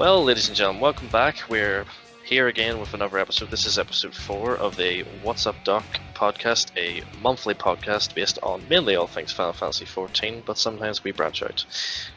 Well, ladies and gentlemen, welcome back. We're here again with another episode. This is episode 4 of the What's Up DoC podcast, a monthly podcast based on mainly all things Final Fantasy XIV, but sometimes we branch out.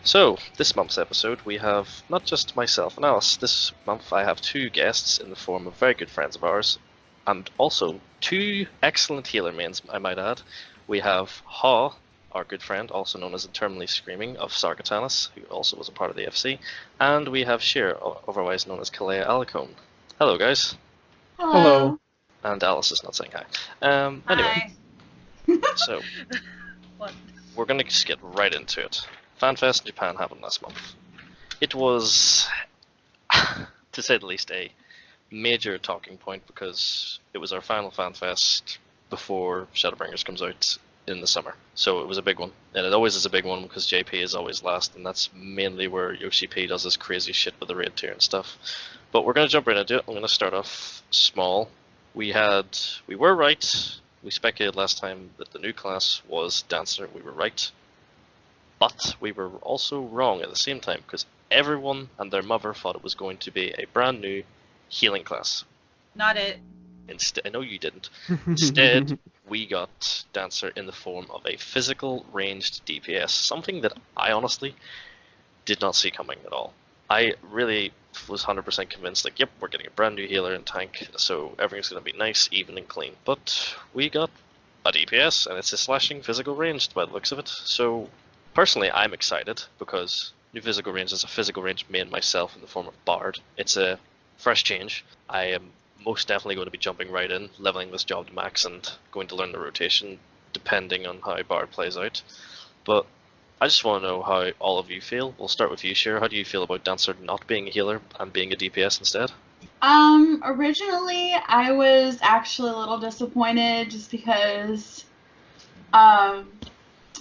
So, this month's episode, we have not just myself and Alice. This month I have 2 guests in the form of very good friends of ours, and also 2 excellent healer mains, I might add. We have Ha, our good friend, also known as Eternally Screaming of Sargatanis, who also was a part of the FC, and we have Sheer, otherwise known as Kalea Alicone. Hello, guys. Hello. And Alice is not saying hi. Anyway, so we're going to just get right into it. FanFest in Japan happened last month. It was, to say the least, a major talking point because it was our final FanFest before Shadowbringers comes out in the summer. So it was a big one. And it always is a big one because JP is always last, and that's mainly where Yoshi P does this crazy shit with the raid tier and stuff. But we're going to jump right into it. I'm going to start off small. We were right. We speculated last time that the new class was Dancer. We were right. But we were also wrong at the same time because everyone and their mother thought it was going to be a brand new healing class. Not it. I know you didn't. Instead, we got Dancer in the form of a physical ranged DPS, something that I honestly did not see coming at all. I really was 100% convinced, like, yep, we're getting a brand new healer and tank, so everything's going to be nice, even and clean. But we got a DPS, and it's a slashing physical ranged by the looks of it. So, personally, I'm excited, because new physical range is a physical range main myself in the form of Bard. It's a fresh change. I am most definitely going to be jumping right in, leveling this job to max, and going to learn the rotation depending on how Bard plays out. But I just want to know how all of you feel. We'll start with you, Shira. How do you feel about Dancer not being a healer and being a DPS instead? Originally I was actually a little disappointed just because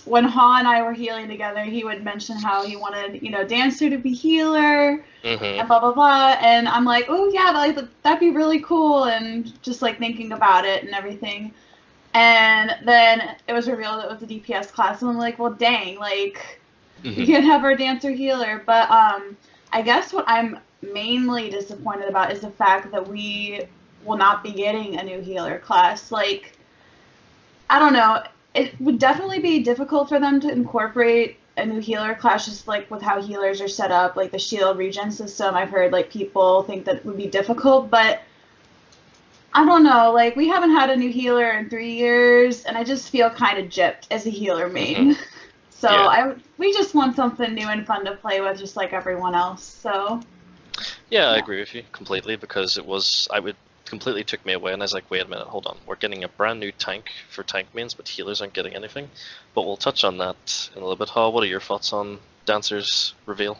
when Ha and I were healing together, he would mention how he wanted, Dancer to be healer, and blah, blah, blah. And I'm like, oh, yeah, that'd be really cool, and just, thinking about it and everything. And then it was revealed it was a DPS class, and I'm like, well, dang, we can't have our Dancer healer. But I guess what I'm mainly disappointed about is the fact that we will not be getting a new healer class. I don't know. It would definitely be difficult for them to incorporate a new healer class, just with how healers are set up, the shield regen system. I've heard people think that would be difficult, but I don't know. We haven't had a new healer in 3 years, and I just feel kind of gypped as a healer main. So yeah. We just want something new and fun to play with, just like everyone else. So yeah, I agree with you completely because it completely took me away, and I was like, wait a minute, hold on, we're getting a brand new tank for tank mains, but healers aren't getting anything. But we'll touch on that in a little bit. Ha, what are your thoughts on Dancer's reveal?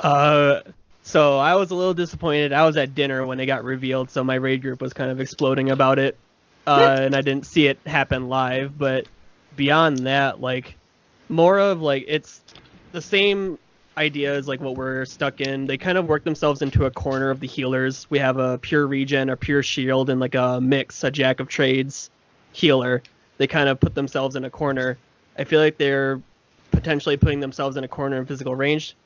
So I was a little disappointed. I was at dinner when it got revealed, so my raid group was kind of exploding about it, and I didn't see it happen live. But beyond that, more of it's the same idea is what we're stuck in. They kind of work themselves into a corner of the healers. We have a pure regen, a pure shield, and a mix, a jack of trades healer. They kind of put themselves in a corner. I feel like they're potentially putting themselves in a corner in physical range.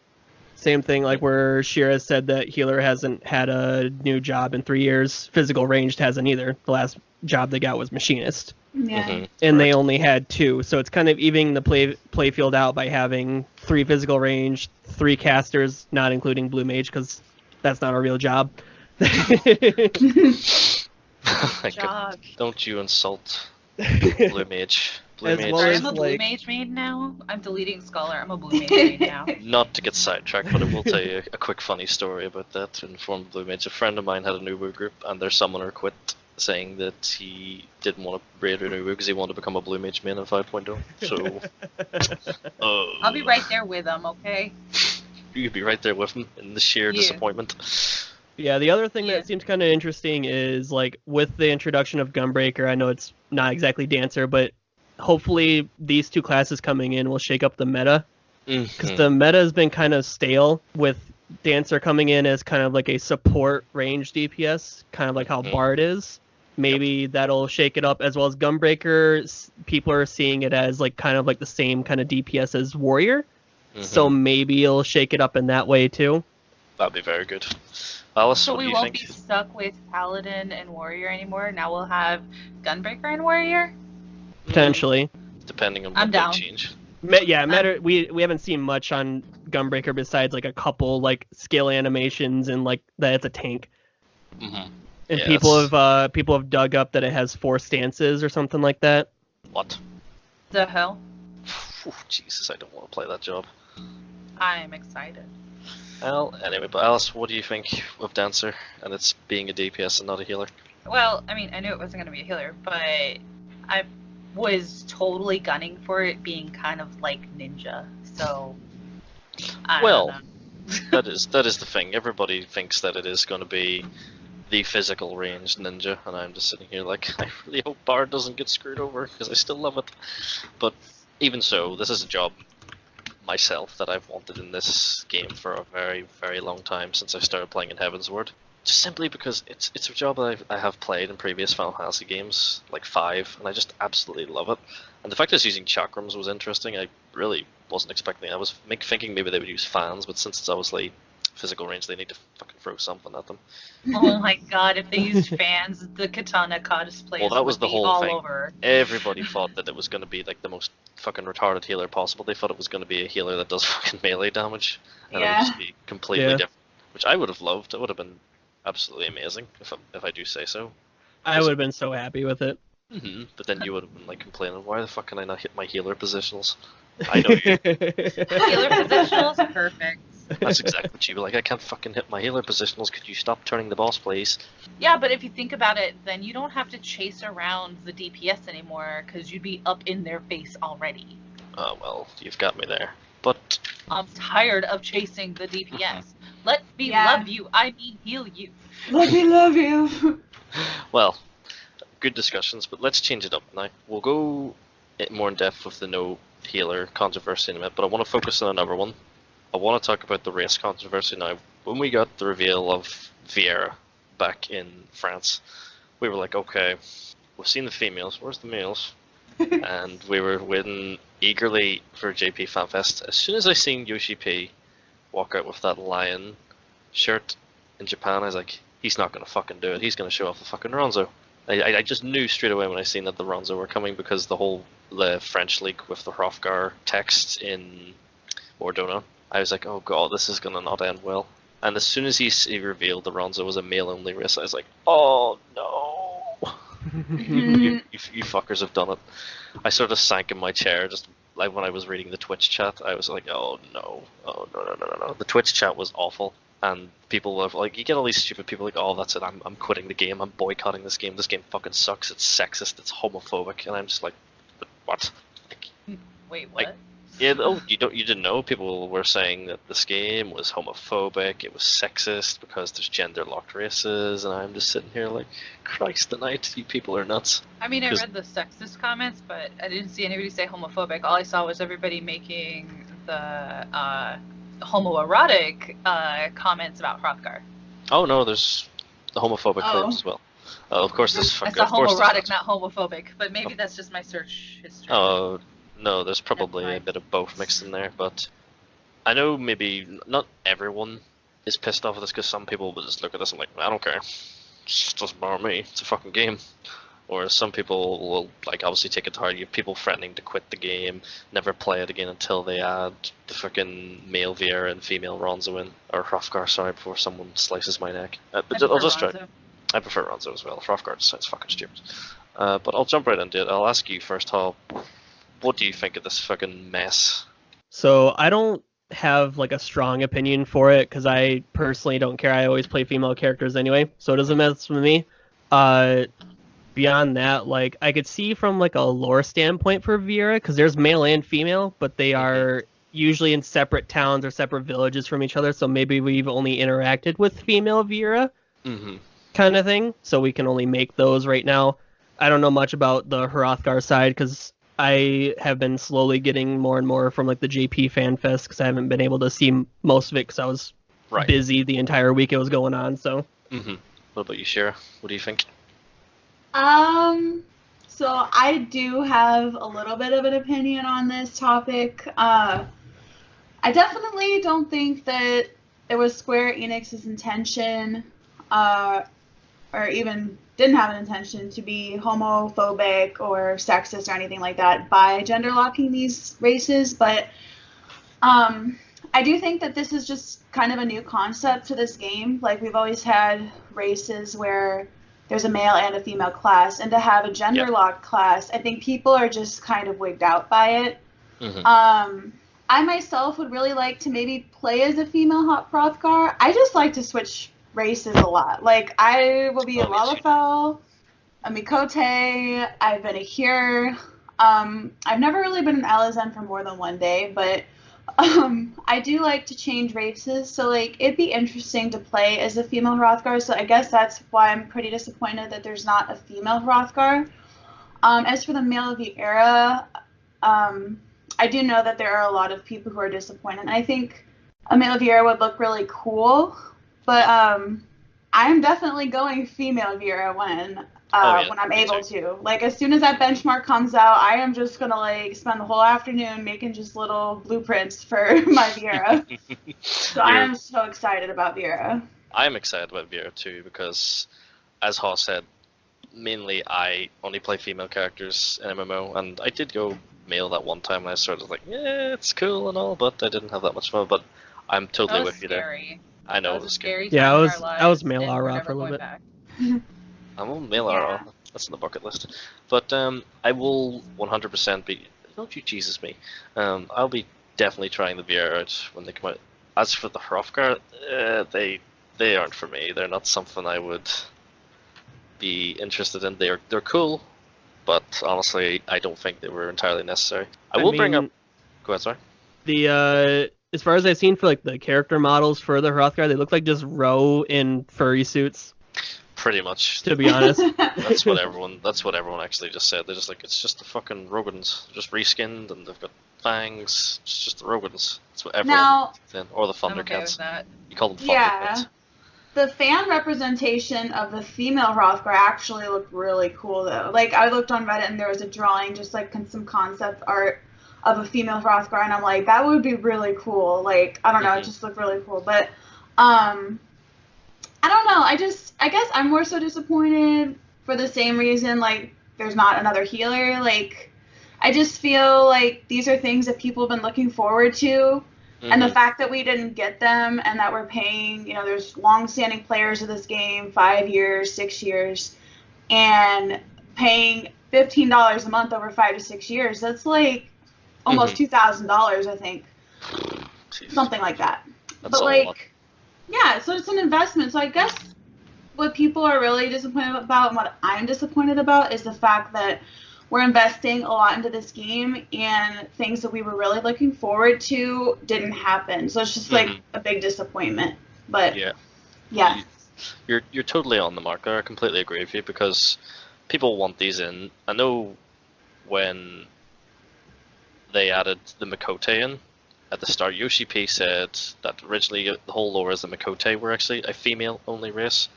Same thing where Shira said that healer hasn't had a new job in 3 years. Physical ranged hasn't either. The last job they got was machinist. Yeah. And they only had 2, so it's kind of evening the play field out by having 3 physical range, 3 casters, not including blue mage because that's not a real job. Job. Don't you insult blue mage. I'm a blue mage main now. I'm deleting Scholar. I'm a blue mage main now. Not to get sidetracked, but I will tell you a quick funny story about that in the form of blue mage. A friend of mine had a Nubu group, and their summoner quit, saying that he didn't want to raid Nubu because he wanted to become a blue mage main in 5.0. So, I'll be right there with him, okay? You could be right there with him in the sheer disappointment. Yeah, the other thing that seems kind of interesting is with the introduction of Gunbreaker. I know it's not exactly Dancer, but hopefully these 2 classes coming in will shake up the meta, because the meta has been kind of stale with Dancer coming in as kind of a support range DPS, kind of like how Bard is. Maybe that'll shake it up, as well as Gunbreaker. People are seeing it as kind of the same kind of DPS as Warrior, so maybe it'll shake it up in that way too. That'd be very good. Alice, So what do we you won't think? be stuck with Paladin and Warrior anymore. Now we'll have Gunbreaker and Warrior. Potentially. Depending on I'm what they down. change. We haven't seen much on Gunbreaker besides like a couple like skill animations and like that it's a tank. Mm-hmm. And Yeah, people have dug up that it has 4 stances or something like that. What? The hell? Jesus, I don't want to play that job. I'm excited. Well, anyway, but Alice, what do you think of Dancer and it's being a DPS and not a healer? Well, I mean, I knew it wasn't going to be a healer, but I was totally gunning for it being kind of like Ninja. So, I don't know. that is the thing. Everybody thinks that it is going to be the physical ranged ninja, and I'm just sitting here like, I really hope Bard doesn't get screwed over because I still love it. But even so, this is a job myself that I've wanted in this game for a very, very long time since I started playing in Heavensward. Just simply because it's a job that I have played in previous Final Fantasy games, like 5, and I just absolutely love it. And the fact that it's using chakrams was interesting. I really wasn't expecting it. I was thinking maybe they would use fans, but since it's obviously physical range, they need to fucking throw something at them. Oh my god, if they used fans, the katana cosplays Well, that was would the be whole all thing. over. Everybody thought that it was going to be like the most fucking retarded healer possible. They thought it was going to be a healer that does fucking melee damage, and it would just be completely different, which I would have loved. It would have been absolutely amazing if I do say so. I would have been so happy with it. Mm-hmm. But then you would have been like complaining, why the fuck can I not hit my healer positionals? I know you. Healer positionals, perfect. That's exactly what you were like. I can't fucking hit my healer positionals. Could you stop turning the boss, please? Yeah, but if you think about it, then you don't have to chase around the DPS anymore because you'd be up in their face already. Oh well, you've got me there. But I'm tired of chasing the DPS. Let me love you. I mean heal you. Let me love you. Well, good discussions, but let's change it up now. We'll go more in depth with the no healer controversy in a minute, but I want to focus on another one. I want to talk about the race controversy now. When we got the reveal of Vieira back in France, we were like, okay, we've seen the females, where's the males? And we were waiting eagerly for JP FanFest. As soon as I seen Yoshi P walk out with that lion shirt in Japan, I was like, he's not going to fucking do it. He's going to show off the fucking Ronzo. I just knew straight away when I seen that the Ronzo were coming because the French leak with the Hrothgar text in Ordona. I was like, oh god, this is going to not end well. And as soon as he revealed the Ronzo was a male-only race, I was like, oh no. you fuckers have done it. I sort of sank in my chair just like when I was reading the Twitch chat. I was like, oh no. The Twitch chat was awful. And people were like, you get all these stupid people like, oh, that's it, I'm quitting the game, I'm boycotting this game fucking sucks, it's sexist, it's homophobic. And I'm just like, what? Like, wait, what? Like, yeah, oh, you didn't know? People were saying that this game was homophobic, it was sexist because there's gender-locked races, and I'm just sitting here like, Christ the night, you people are nuts. I mean, I read the sexist comments, but I didn't see anybody say homophobic. All I saw was everybody making the homoerotic comments about Hrothgar. Oh no, there's the homophobic claims as well. Of course, this I saw homoerotic, not homophobic, but maybe that's just my search history. Oh. No, there's probably a bit of both mixed in there, but I know maybe not everyone is pissed off at this because some people will just look at this and like, I don't care, it just doesn't bother me, it's a fucking game. Or some people will like obviously take it to heart. You have people threatening to quit the game, never play it again until they add the fucking male Vieira and female Ronzo in, or Hrothgar, sorry, before someone slices my neck. But I'll just try. I prefer Ronzo as well. Hrothgar sounds fucking stupid. But I'll jump right into it. I'll ask you first, Hal. What do you think of this fucking mess? So I don't have like a strong opinion for it because I personally don't care. I always play female characters anyway, so it doesn't mess with me. Beyond that, like I could see from like a lore standpoint for Vieira because there's male and female, but they are usually in separate towns or separate villages from each other. So maybe we've only interacted with female Vieira, kind of thing. So we can only make those right now. I don't know much about the Hrothgar side because I have been slowly getting more and more from like the JP Fan Fest because I haven't been able to see most of it because I was busy the entire week it was going on. So. What about you, Shira? What do you think? So I do have a little bit of an opinion on this topic. I definitely don't think that it was Square Enix's intention, or even didn't have an intention to be homophobic or sexist or anything like that by gender locking these races, but I do think that this is just kind of a new concept to this game. Like, we've always had races where there's a male and a female class, and to have a gender locked class, I think people are just kind of wigged out by it. Mm-hmm. I myself would really like to maybe play as a female Hrothgar. I just like to switch races a lot. Like, I will be a Lalafell, a Mikote, I've been a Hyr. I've never really been an Alizen for more than one day, but I do like to change races, so like it'd be interesting to play as a female Hrothgar, so I guess that's why I'm pretty disappointed that there's not a female Hrothgar. As for the male of the era, I do know that there are a lot of people who are disappointed. I think a male of the era would look really cool, but I'm definitely going female Vera when I'm able to. Like, as soon as that benchmark comes out, I am just gonna like spend the whole afternoon making just little blueprints for my Vera. So I am so excited about Vera. I'm excited about Vera too because, as Haw said, mainly I only play female characters in MMO, and I did go male that one time, and I started like, yeah, it's cool and all, but I didn't have that much fun. But I'm totally with you there. I know it was scary. Yeah, I was male Aura for a little bit. I'm on male Aura. That's on the bucket list. But I will 100% be. Don't you Jesus me. I'll be definitely trying the VR out when they come out. As for the Hrothgar, they aren't for me. They're not something I would be interested in. They're cool, but honestly, I don't think they were entirely necessary. I will bring up. Go ahead, sorry. The as far as I've seen for like the character models for the Hrothgar, they look like just Ro in furry suits. Pretty much. To be honest. That's what everyone actually just said. They're just like, it's just the fucking Rogans. Just reskinned and they've got fangs. It's just the Rogans. That's what everyone said. Or the Thundercats. You call them Thundercats. Yeah. The fan representation of the female Hrothgar actually looked really cool though. Like, I looked on Reddit and there was a drawing, just like some concept art of a female Hrothgar, and I'm like, that would be really cool. Like, I don't know, it just looked really cool. But I don't know. I guess I'm more so disappointed for the same reason, like, there's not another healer. Like, I just feel like these are things that people have been looking forward to, and the fact that we didn't get them and that we're paying, there's long-standing players of this game, 5 years, 6 years, and paying $15 a month over 5 to 6 years, that's like almost $2,000, I think. Jeez. Something like that. That's but like, yeah, so it's an investment. So I guess what people are really disappointed about and what I'm disappointed about is the fact that we're investing a lot into this game and things that we were really looking forward to didn't happen. So it's just like a big disappointment. But yeah. You're totally on the mark there. I completely agree with you because people want these in. I know when they added the Mikote in at the start, Yoshi P said that originally the whole lore is the Mikote were actually a female-only race,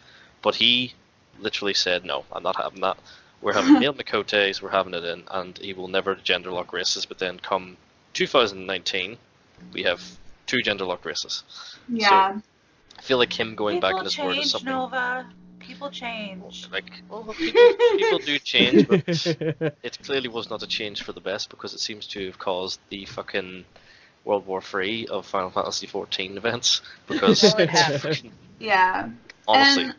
but he literally said, no, I'm not having that. We're having male Mikotes, we're having it in, and he will never gender lock races, but then come 2019, we have 2 gender lock races. Yeah. So I feel like him going back in his word is something... Nova. People change. Like, people do change, but it clearly was not a change for the best because it seems to have caused the fucking World War III of Final Fantasy XIV events. Because, yeah. Honestly.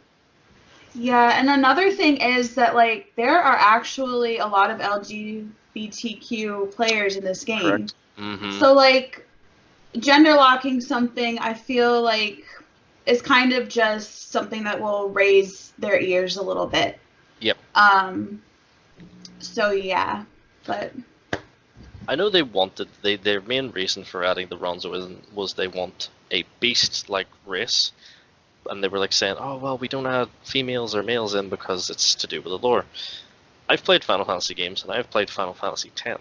And another thing is that, like, there are actually a lot of LGBTQ players in this game. Correct. So, like, gender locking something, I feel like, is kind of just something that will raise their ears a little bit. Yep. So yeah, but I know they wanted their main reason for adding the Ronzo was they want a beast-like race, and they were like saying, oh well, we don't add females or males in because it's to do with the lore. I've played Final Fantasy games and I've played Final Fantasy X.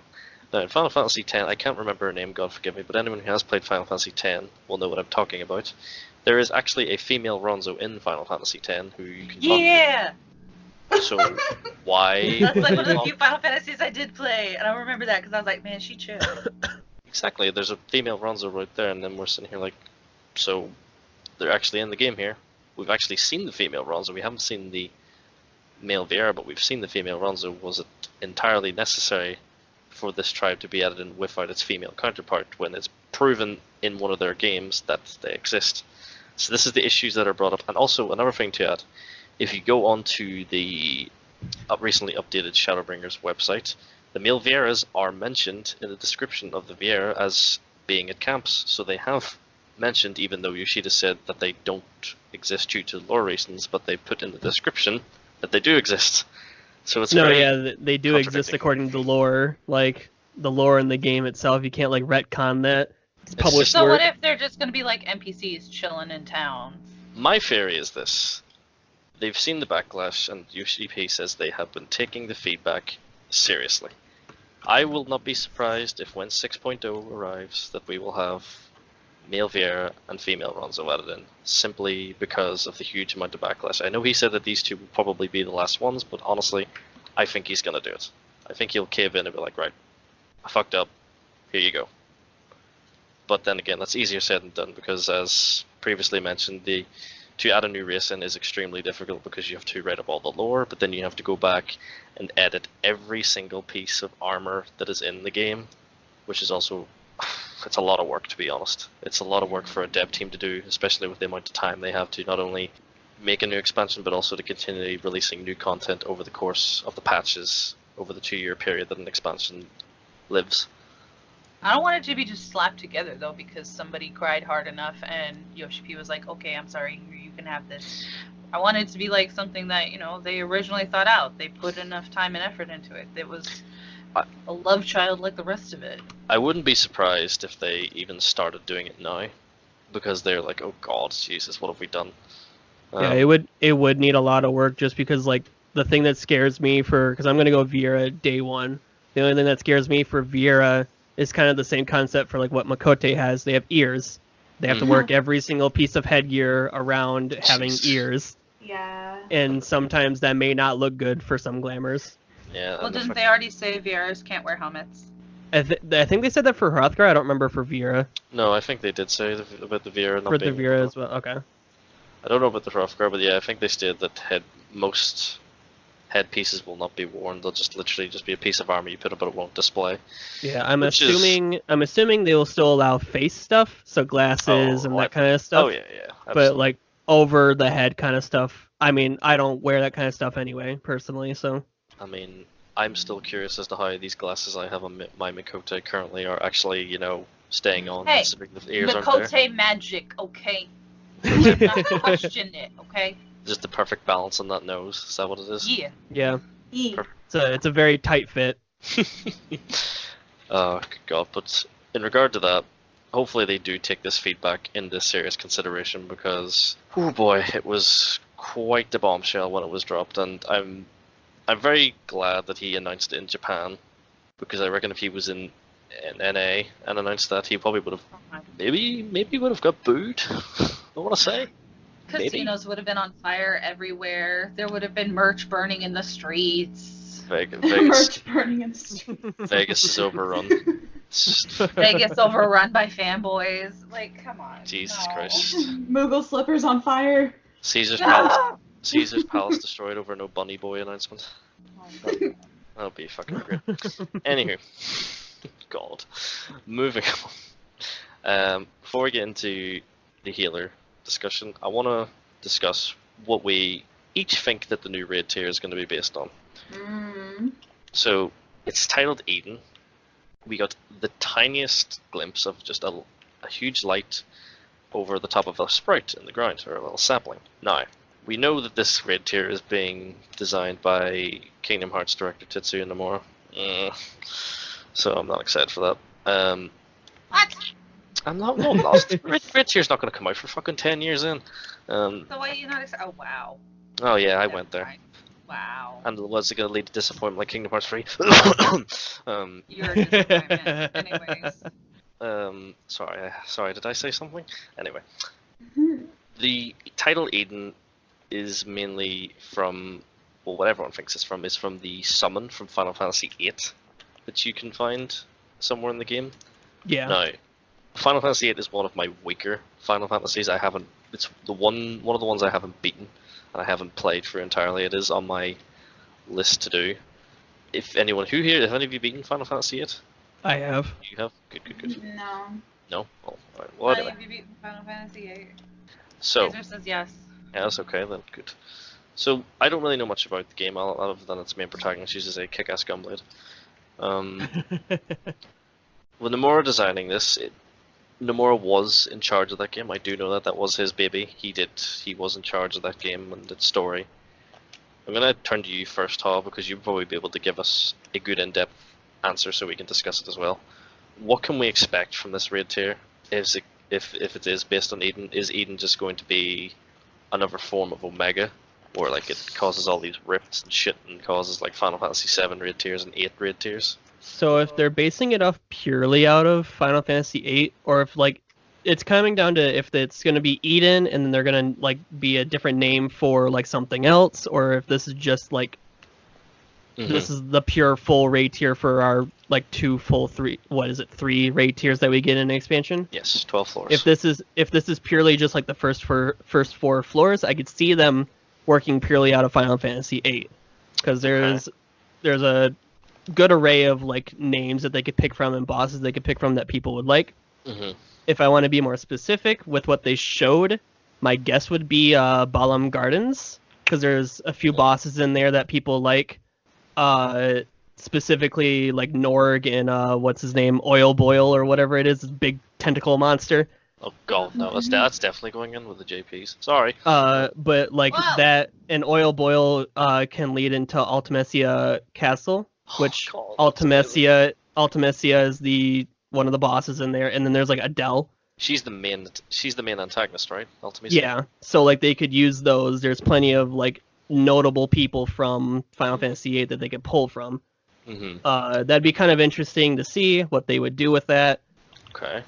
Now in Final Fantasy X, I can't remember her name, God forgive me, but anyone who has played Final Fantasy X will know what I'm talking about. There is actually a female Ronzo in Final Fantasy X who you can talk to. So why? That's like one of the few Final Fantasies I did play, and I remember that because I was like, man, she chill. Exactly. There's a female Ronzo right there, and then we're sitting here like, so they're actually in the game here. We've actually seen the female Ronzo. We haven't seen the male Viera, but we've seen the female Ronzo. Was it entirely necessary for this tribe to be added in without its female counterpart when it's proven in one of their games that they exist? So this is the issues that are brought up. And also another thing to add, if you go onto the recently updated Shadowbringers website, the male Vieras are mentioned in the description of the Viera as being at camps. So they have mentioned, even though Yoshida said that they don't exist due to lore reasons, but they put in the description that they do exist. So it's they do exist according to lore. Like the lore in the game itself, you can't like retcon that. It's published. So what if they're just going to be like NPCs chilling in town? My theory is this: they've seen the backlash, and UCP says they have been taking the feedback seriously. I will not be surprised if when 6.0 arrives that we will have male Viera and female Ronzo added in, simply because of the huge amount of backlash. I know he said that these two will probably be the last ones, but honestly, I think he's going to do it. I think he'll cave in and be like, right, I fucked up, here you go. But then again, that's easier said than done, because as previously mentioned, to add a new race in is extremely difficult because you have to write up all the lore, but then you have to go back and edit every single piece of armor that is in the game, which is also, it's a lot of work, to be honest. It's a lot of work for a dev team to do, especially with the amount of time they have to not only make a new expansion, but also to continually releasing new content over the course of the patches over the 2-year period that an expansion lives. I don't want it to be just slapped together, though, because somebody cried hard enough and Yoshi was like, okay, I'm sorry, you can have this. I want it to be like something that, they originally thought out. They put enough time and effort into it. It was a love child like the rest of it. I wouldn't be surprised if they even started doing it now, because they're like, oh god, Jesus, what have we done? Yeah, it would need a lot of work, just because like the thing that scares me because I'm gonna go Viera day one. The only thing that scares me for Viera is kind of the same concept for like what Makote has. They have ears. They have to work every single piece of headgear around having ears. Yeah. And sometimes that may not look good for some glamours. Yeah. Well, didn't they already say Vieras can't wear helmets? I think they said that for Hrothgar. I don't remember for Viera. No, I think they did say about the Viera not for being the Viera as well. Okay. I don't know about the Hrothgar, but yeah, I think they stated that most headpieces will not be worn. They'll just literally be a piece of armor you put up, but it won't display. Yeah, I'm assuming they will still allow face stuff, so glasses and that kind of stuff. Oh yeah, absolutely. But like over the head kind of stuff. I mean, I don't wear that kind of stuff anyway, personally. So. I mean, I'm still curious as to how these glasses I have on my Makote currently are actually, staying on. Hey, the ears Makote magic, okay? I'm not questioning it, okay? Just the perfect balance on that nose. Is that what it is? Yeah. Yeah. It's a very tight fit. Oh, good God. But in regard to that, hopefully they do take this feedback into serious consideration, because, oh boy, it was quite the bombshell when it was dropped, and I'm very glad that he announced it in Japan, because I reckon if he was in NA and announced that, he probably would have maybe would have got booed. I want to say. Casinos would have been on fire everywhere. There would have been merch burning in the streets. Vegas. Merch burning in the streets. Vegas is overrun. Vegas overrun by fanboys. Like, come on. Jesus Christ. Moogle slippers on fire. Caesar's Palace destroyed over no Bunny Boy announcement. That'll be fucking great. Anywho, God. Moving on. Before we get into the healer discussion, I want to discuss what we each think that the new raid tier is going to be based on. So, it's titled Eden. We got the tiniest glimpse of just a huge light over the top of a sprout in the ground, or a little sapling. Now, we know that this raid tier is being designed by Kingdom Hearts director Tetsuya Nomura. So I'm not excited for that. What? I'm not lost. Raid tier's not going to come out for fucking 10 years in. So why are you not excited? Oh, wow. Oh yeah, I went there. Right. Wow. And was it going to lead to disappointment like Kingdom Hearts 3? You're a disappointment. Anyways. Sorry, did I say something? Anyway. The title Eden is mainly from, well, what everyone thinks it's from, is from the summon from Final Fantasy VIII that you can find somewhere in the game. Yeah. Now, Final Fantasy VIII is one of my weaker Final Fantasies. I haven't. It's the one of the ones I haven't beaten, and I haven't played through entirely. It is on my list to do. If any of you beaten Final Fantasy VIII? I have. You have? Good. No. No? Oh, alright. Well, anyway. Have you beaten Final Fantasy VIII? So. Laser says yes. Yeah, that's okay then. Good. So I don't really know much about the game other than its main protagonist uses a kick-ass gunblade. When Nomura designing this, Nomura was in charge of that game. I do know that was his baby. He was in charge of that game and its story. I'm gonna turn to you first, Hall, because you'll probably be able to give us a good in-depth answer so we can discuss it as well. What can we expect from this raid tier? If it is based on Eden, is Eden just going to be another form of Omega, or like it causes all these rifts and shit and causes like Final Fantasy 7 raid tiers and 8 raid tiers? So if they're basing it off purely out of Final Fantasy VIII, or if like it's coming down to if it's going to be Eden and then they're going to like be a different name for like something else, or if this is just like this is the pure full raid tier for our like three raid tiers that we get in an expansion. Yes, 12 floors. If this is purely just like the first 4 floors, I could see them working purely out of Final Fantasy VIII, because there's a good array of like names that they could pick from and bosses they could pick from that people would like. If I want to be more specific with what they showed, my guess would be Balam Gardens, because there's a few bosses in there that people like. Specifically like Norg and what's his name, Oil Boil or whatever it is, this big tentacle monster. Oh god, no, that's definitely going in with the JPs. Sorry. But like that, and Oil Boil can lead into Ultimecia Castle, which Ultimecia is one of the bosses in there, and then there's like Adele. She's the main antagonist, right? Ultimecia. Yeah. So like they could use those. There's plenty of like notable people from Final Fantasy VIII that they could pull from. That'd be kind of interesting to see what they would do with that. Okay,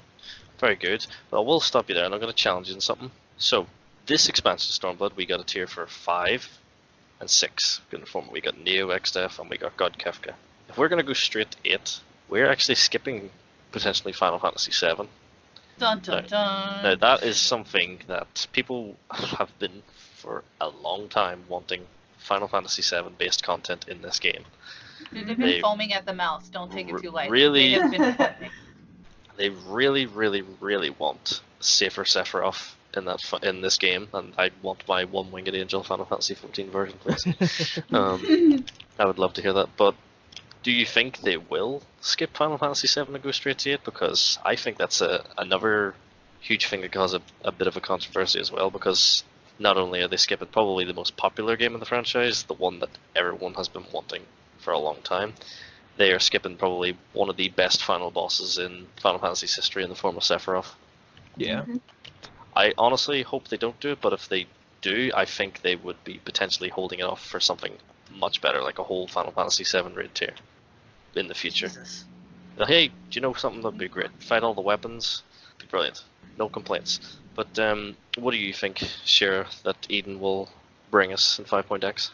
very good. Well, we'll stop you there, and I'm going to challenge you in something. So, this expansion Stormblood, we got a tier for 5 and 6. We got Neo Exdef, and we got God Kefka. If we're going to go straight to 8, we're actually skipping potentially Final Fantasy 7. Dun dun dun. Now that is something that people have been for a long time wanting Final Fantasy 7 based content in this game. They've been foaming at the mouth. Don't take it too lightly. Really, they have been foaming. They really want safer Sephiroth in this game, and I want my one-winged angel Final Fantasy 14 version, please. I would love to hear that. But do you think they will skip Final Fantasy 7 and go straight to 8? Because I think that's another huge thing that causes a bit of a controversy as well, because not only are they skipping probably the most popular game in the franchise, the one that everyone has been wanting for a long time, they are skipping probably one of the best final bosses in Final Fantasy's history in the form of Sephiroth. Yeah. I honestly hope they don't do it, but if they do, I think they would be potentially holding it off for something much better, like a whole Final Fantasy 7 raid tier in the future. Jesus. Hey, do you know something that'd be great? Fight all the weapons, be brilliant. No complaints. But what do you think, Shira, that Eden will bring us in 5.x?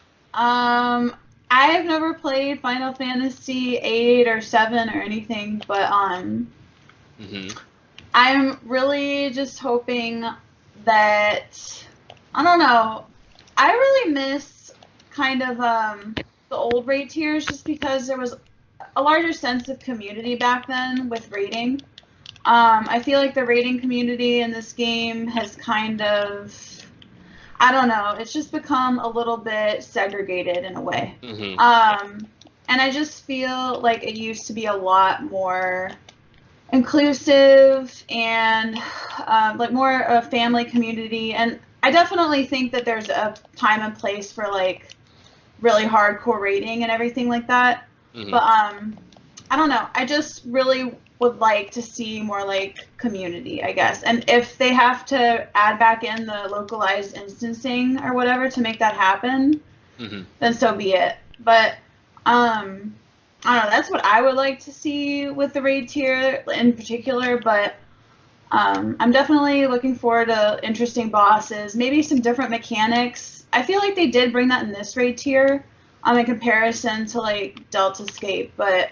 I have never played Final Fantasy 8 or 7 or anything, but I'm really just hoping that, I don't know, I really miss kind of the old raid tiers just because there was a larger sense of community back then with raiding. I feel like the raiding community in this game has kind of, I don't know, it's just become a little bit segregated in a way. And I just feel like it used to be a lot more inclusive and like more a family community. And I definitely think that there's a time and place for like really hardcore raiding and everything like that. But I don't know, I just really would like to see more like community, I guess. And if they have to add back in the localized instancing or whatever to make that happen, then so be it. But I don't know, that's what I would like to see with the raid tier in particular. But I'm definitely looking forward to interesting bosses, maybe some different mechanics. I feel like they did bring that in this raid tier in comparison to like Delta Escape, but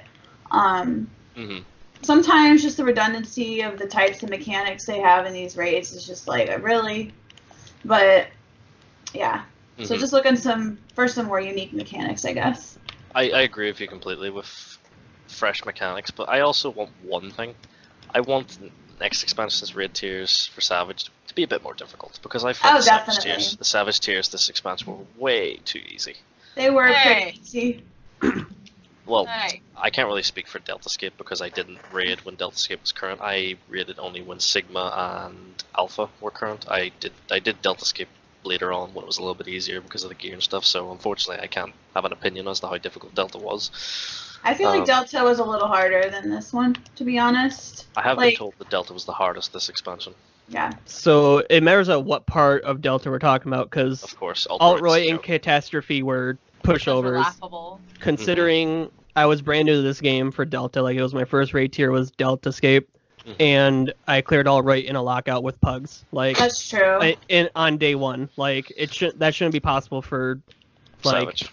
sometimes just the redundancy of the types of mechanics they have in these raids is just like, really? But, yeah. Mm-hmm. So just looking for some more unique mechanics, I guess. I agree with you completely with fresh mechanics, but I also want one thing. I want the next expansion's raid tiers for Savage to be a bit more difficult, because I felt the Savage tiers this expansion were way too easy. They were pretty easy. Well, I can't really speak for DeltaScape because I didn't raid when DeltaScape was current. I raided only when Sigma and Alpha were current. I did DeltaScape later on when it was a little bit easier because of the gear and stuff, so unfortunately I can't have an opinion as to how difficult Delta was. I feel like Delta was a little harder than this one, to be honest. I have been told that Delta was the hardest this expansion. Yeah. So it matters at what part of Delta we're talking about, because of course, Alt-Roy and Catastrophe were pushovers. Considering I was brand new to this game for Delta, like it was my first raid tier was DeltaScape. And I cleared all right in a lockout with pugs. Like that's true. On day one, like that shouldn't be possible for like Savage.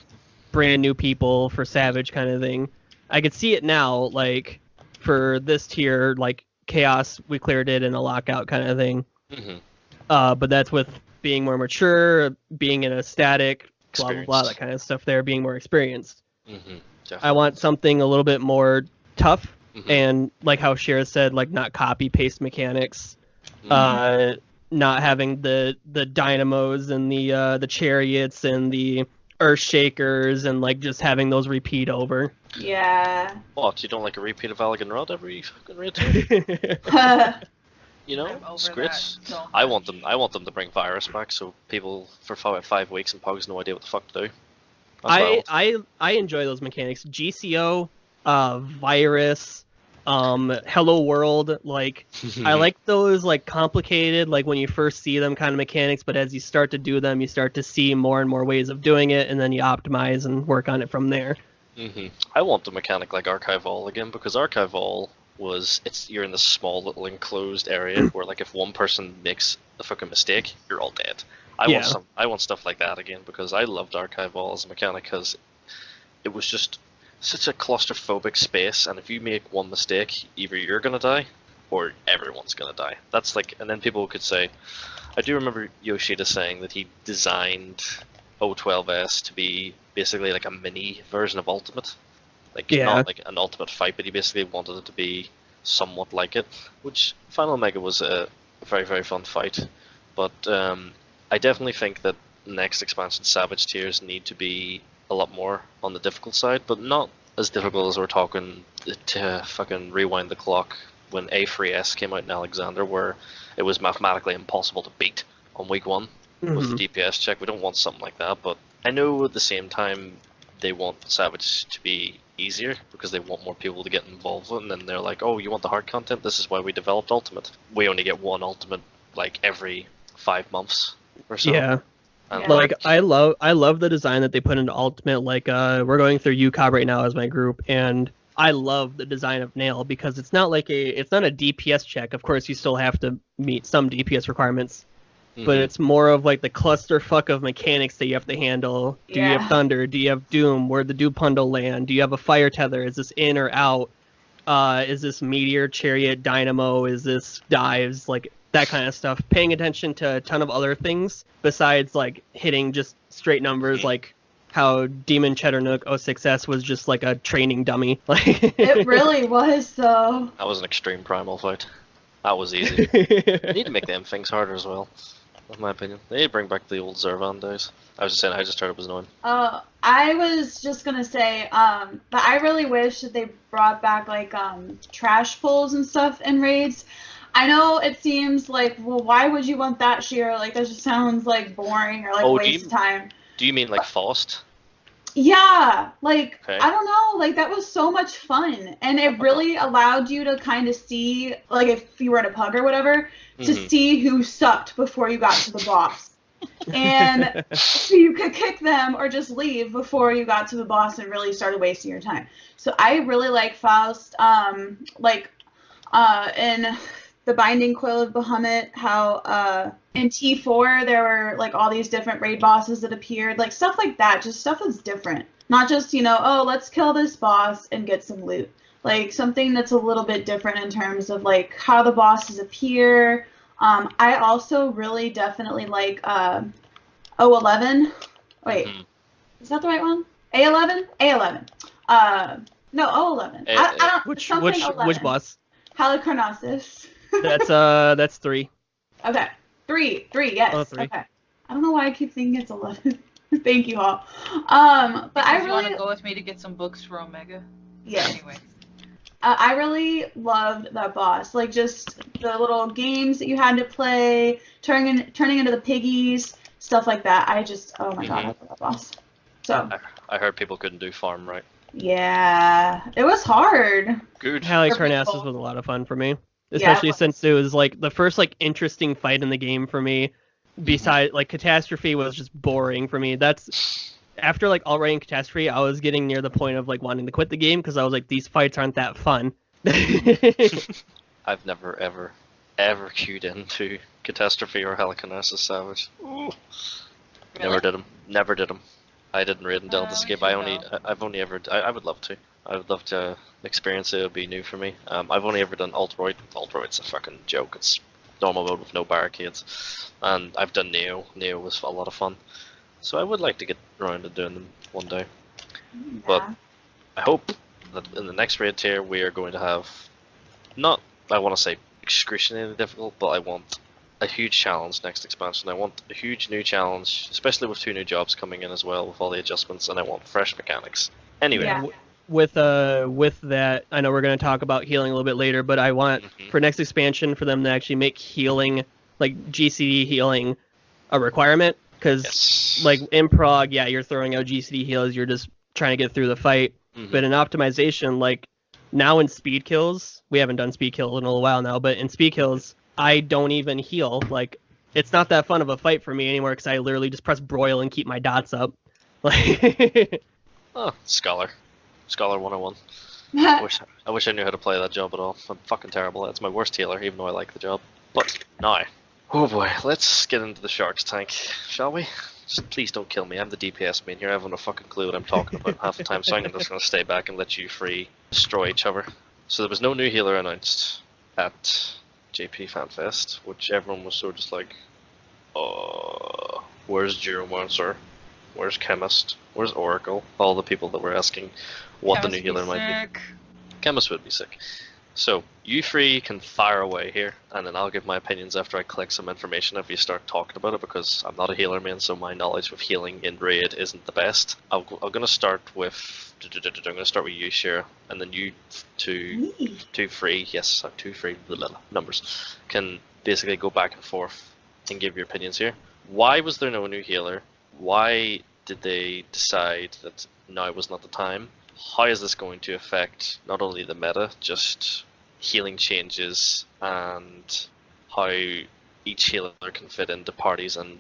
Brand new people for Savage kind of thing. I could see it now, like for this tier, like Chaos, we cleared it in a lockout kind of thing. But that's with being more mature, being in a static, blah blah blah, that kind of stuff. There, being more experienced. I want something a little bit more tough. And like how Shira said, like not copy paste mechanics, not having the dynamos and the chariots and the earth shakers and like just having those repeat over. Yeah. What, you don't like a repeat of Elegant Rod every fucking raid? You know, scrits. So I want them to bring virus back so people for 5 weeks and Pogs no idea what the fuck to do. I enjoy those mechanics. GCO, virus, hello world, like I like those like complicated, like when you first see them kind of mechanics, but as you start to do them, you start to see more and more ways of doing it, and then you optimize and work on it from there. I want the mechanic like Archive All again, because Archive All you're in this small little enclosed area where like if one person makes a fucking mistake, you're all dead. I want stuff like that again, because I loved Archive All as a mechanic because it was just such a claustrophobic space, and if you make one mistake, either you're gonna die or everyone's gonna die. That's like, and then people could say, I do remember Yoshida saying that he designed O12S to be basically like a mini version of Ultimate, like not like an Ultimate fight, but he basically wanted it to be somewhat like it. Which Final Omega was a very, very fun fight, but I definitely think that next expansion Savage tiers need to be a lot more on the difficult side, but not as difficult as we're talking to fucking rewind the clock when A3S came out in Alexander, where it was mathematically impossible to beat on week 1 with the DPS check. We don't want something like that, but I know at the same time they want Savage to be easier because they want more people to get involved with it, and then they're like, oh, you want the hard content? This is why we developed Ultimate. We only get one Ultimate like every 5 months or so. Yeah. Like I love the design that they put into Ultimate. Like we're going through UCOB right now as my group, and I love the design of Nail because it's not a DPS check. Of course, you still have to meet some DPS requirements, but it's more of like the clusterfuck of mechanics that you have to handle. Do you have Thunder? Do you have Doom? Where'd the Doom Bundle land? Do you have a Fire Tether? Is this in or out? Is this Meteor, Chariot, Dynamo? Is this Dives? Like that kind of stuff. Paying attention to a ton of other things besides like hitting just straight numbers, like how Demon Cheddar 06S was just like a training dummy. It really was, though. That was an extreme primal fight. That was easy. They need to make them things harder as well, in my opinion. They need to bring back the old Zervan days. I was just saying, I just heard it was annoying. I was just gonna say, but I really wish that they brought back like trash pulls and stuff in raids. I know it seems like, well, why would you want that, Shira? Like, that just sounds like boring or like waste of time. Do you mean like Faust? Yeah, like, okay. I don't know, like, that was so much fun, and it really allowed you to kind of see, like, if you were in a pug or whatever, to see who sucked before you got to the boss. And so you could kick them or just leave before you got to the boss and really started wasting your time. So I really like Faust, in the Binding Coil of Bahamut, how in T4 there were like all these different raid bosses that appeared, like stuff like that, just stuff that's different. Not just, oh, let's kill this boss and get some loot. like something that's a little bit different in terms of like how the bosses appear. I also really definitely like O11. Wait, is that the right one? A11? A11. No, O11. I don't. Which 11. boss? Halicarnassus. That's 3. Okay, 3. Yes. Oh, 3. Okay. I don't know why I keep thinking it's 11. Thank you, Hall. But I really want to go with me to get some books for Omega. Yeah. Anyway. I really loved that boss. Like, just the little games that you had to play, turning into the piggies, stuff like that. Oh my god, I love that boss. So. I heard people couldn't do farm right. Yeah, it was hard. Good. Halicarnassus was a lot of fun for me, especially since it was like the first like interesting fight in the game for me. Besides, like Catastrophe was just boring for me. That's after like already in Catastrophe, I was getting near the point of like wanting to quit the game because I was like, these fights aren't that fun. I've never ever queued into Catastrophe or Halicarnassus Savage. Ooh. Really? Never did them. I didn't raid and delve this game. I would love to. I would love to experience it. It would be new for me. I've only ever done Altroid. Altroid's a fucking joke. It's normal mode with no barricades. And I've done Neo. Neo was a lot of fun. So I would like to get around to doing them one day. Yeah. But I hope that in the next raid tier we are going to have, not, I want to say excruciatingly difficult, but I want a huge challenge next expansion. I want a huge new challenge, especially with 2 new jobs coming in as well with all the adjustments, and I want fresh mechanics. Anyway. Yeah. With that, I know we're going to talk about healing a little bit later, but I want for next expansion for them to actually make healing, like GCD healing, a requirement. Because like in Prague, yeah, you're throwing out GCD heals, you're just trying to get through the fight. But in optimization, like now in speed kills, we haven't done speed kill in a little while now, but in speed kills, I don't even heal. Like, it's not that fun of a fight for me anymore because I literally just press broil and keep my dots up. Like, oh, Scholar 101. I wish I knew how to play that job at all. I'm fucking terrible. It's my worst healer, even though I like the job. But now, oh boy, let's get into the Shark's tank, shall we? Just please don't kill me. I'm the DPS main here. I haven't a fucking clue what I'm talking about half the time, so I'm just going to stay back and let you free destroy each other. So there was no new healer announced at JP FanFest, which everyone was sort of just like, where's Geomancer? Where's Chemist? Where's Oracle? All the people that were asking what the new healer might be. Chemist would be sick. So, you three can fire away here, and then I'll give my opinions after I collect some information if you start talking about it, because I'm not a healer main, so my knowledge of healing in raid isn't the best. I'm going to start with you, Shira, and then you two, yes, 2, 3, numbers, can basically go back and forth and give your opinions here. Why was there no new healer? Why did they decide that now was not the time? How is this going to affect not only the meta, just healing changes and how each healer can fit into parties and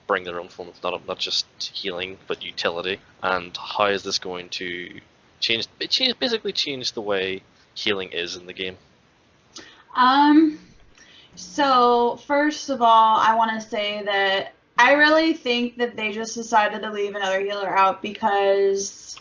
bring their own form of not just healing but utility? And how is this going to basically change the way healing is in the game? So first of all, I want to say that I really think that they just decided to leave another healer out because,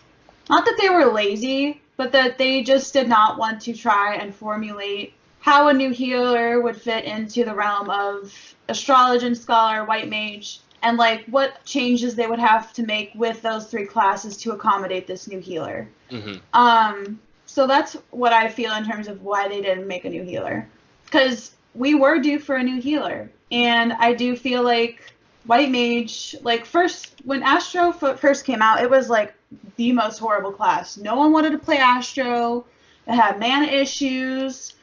not that they were lazy, but that they just did not want to try and formulate how a new healer would fit into the realm of Astrologian, Scholar, White Mage, and like what changes they would have to make with those 3 classes to accommodate this new healer. So that's what I feel in terms of why they didn't make a new healer. Because we were due for a new healer, and I do feel like White Mage, like when Astro first came out, it was like the most horrible class. No one wanted to play Astro. It had mana issues.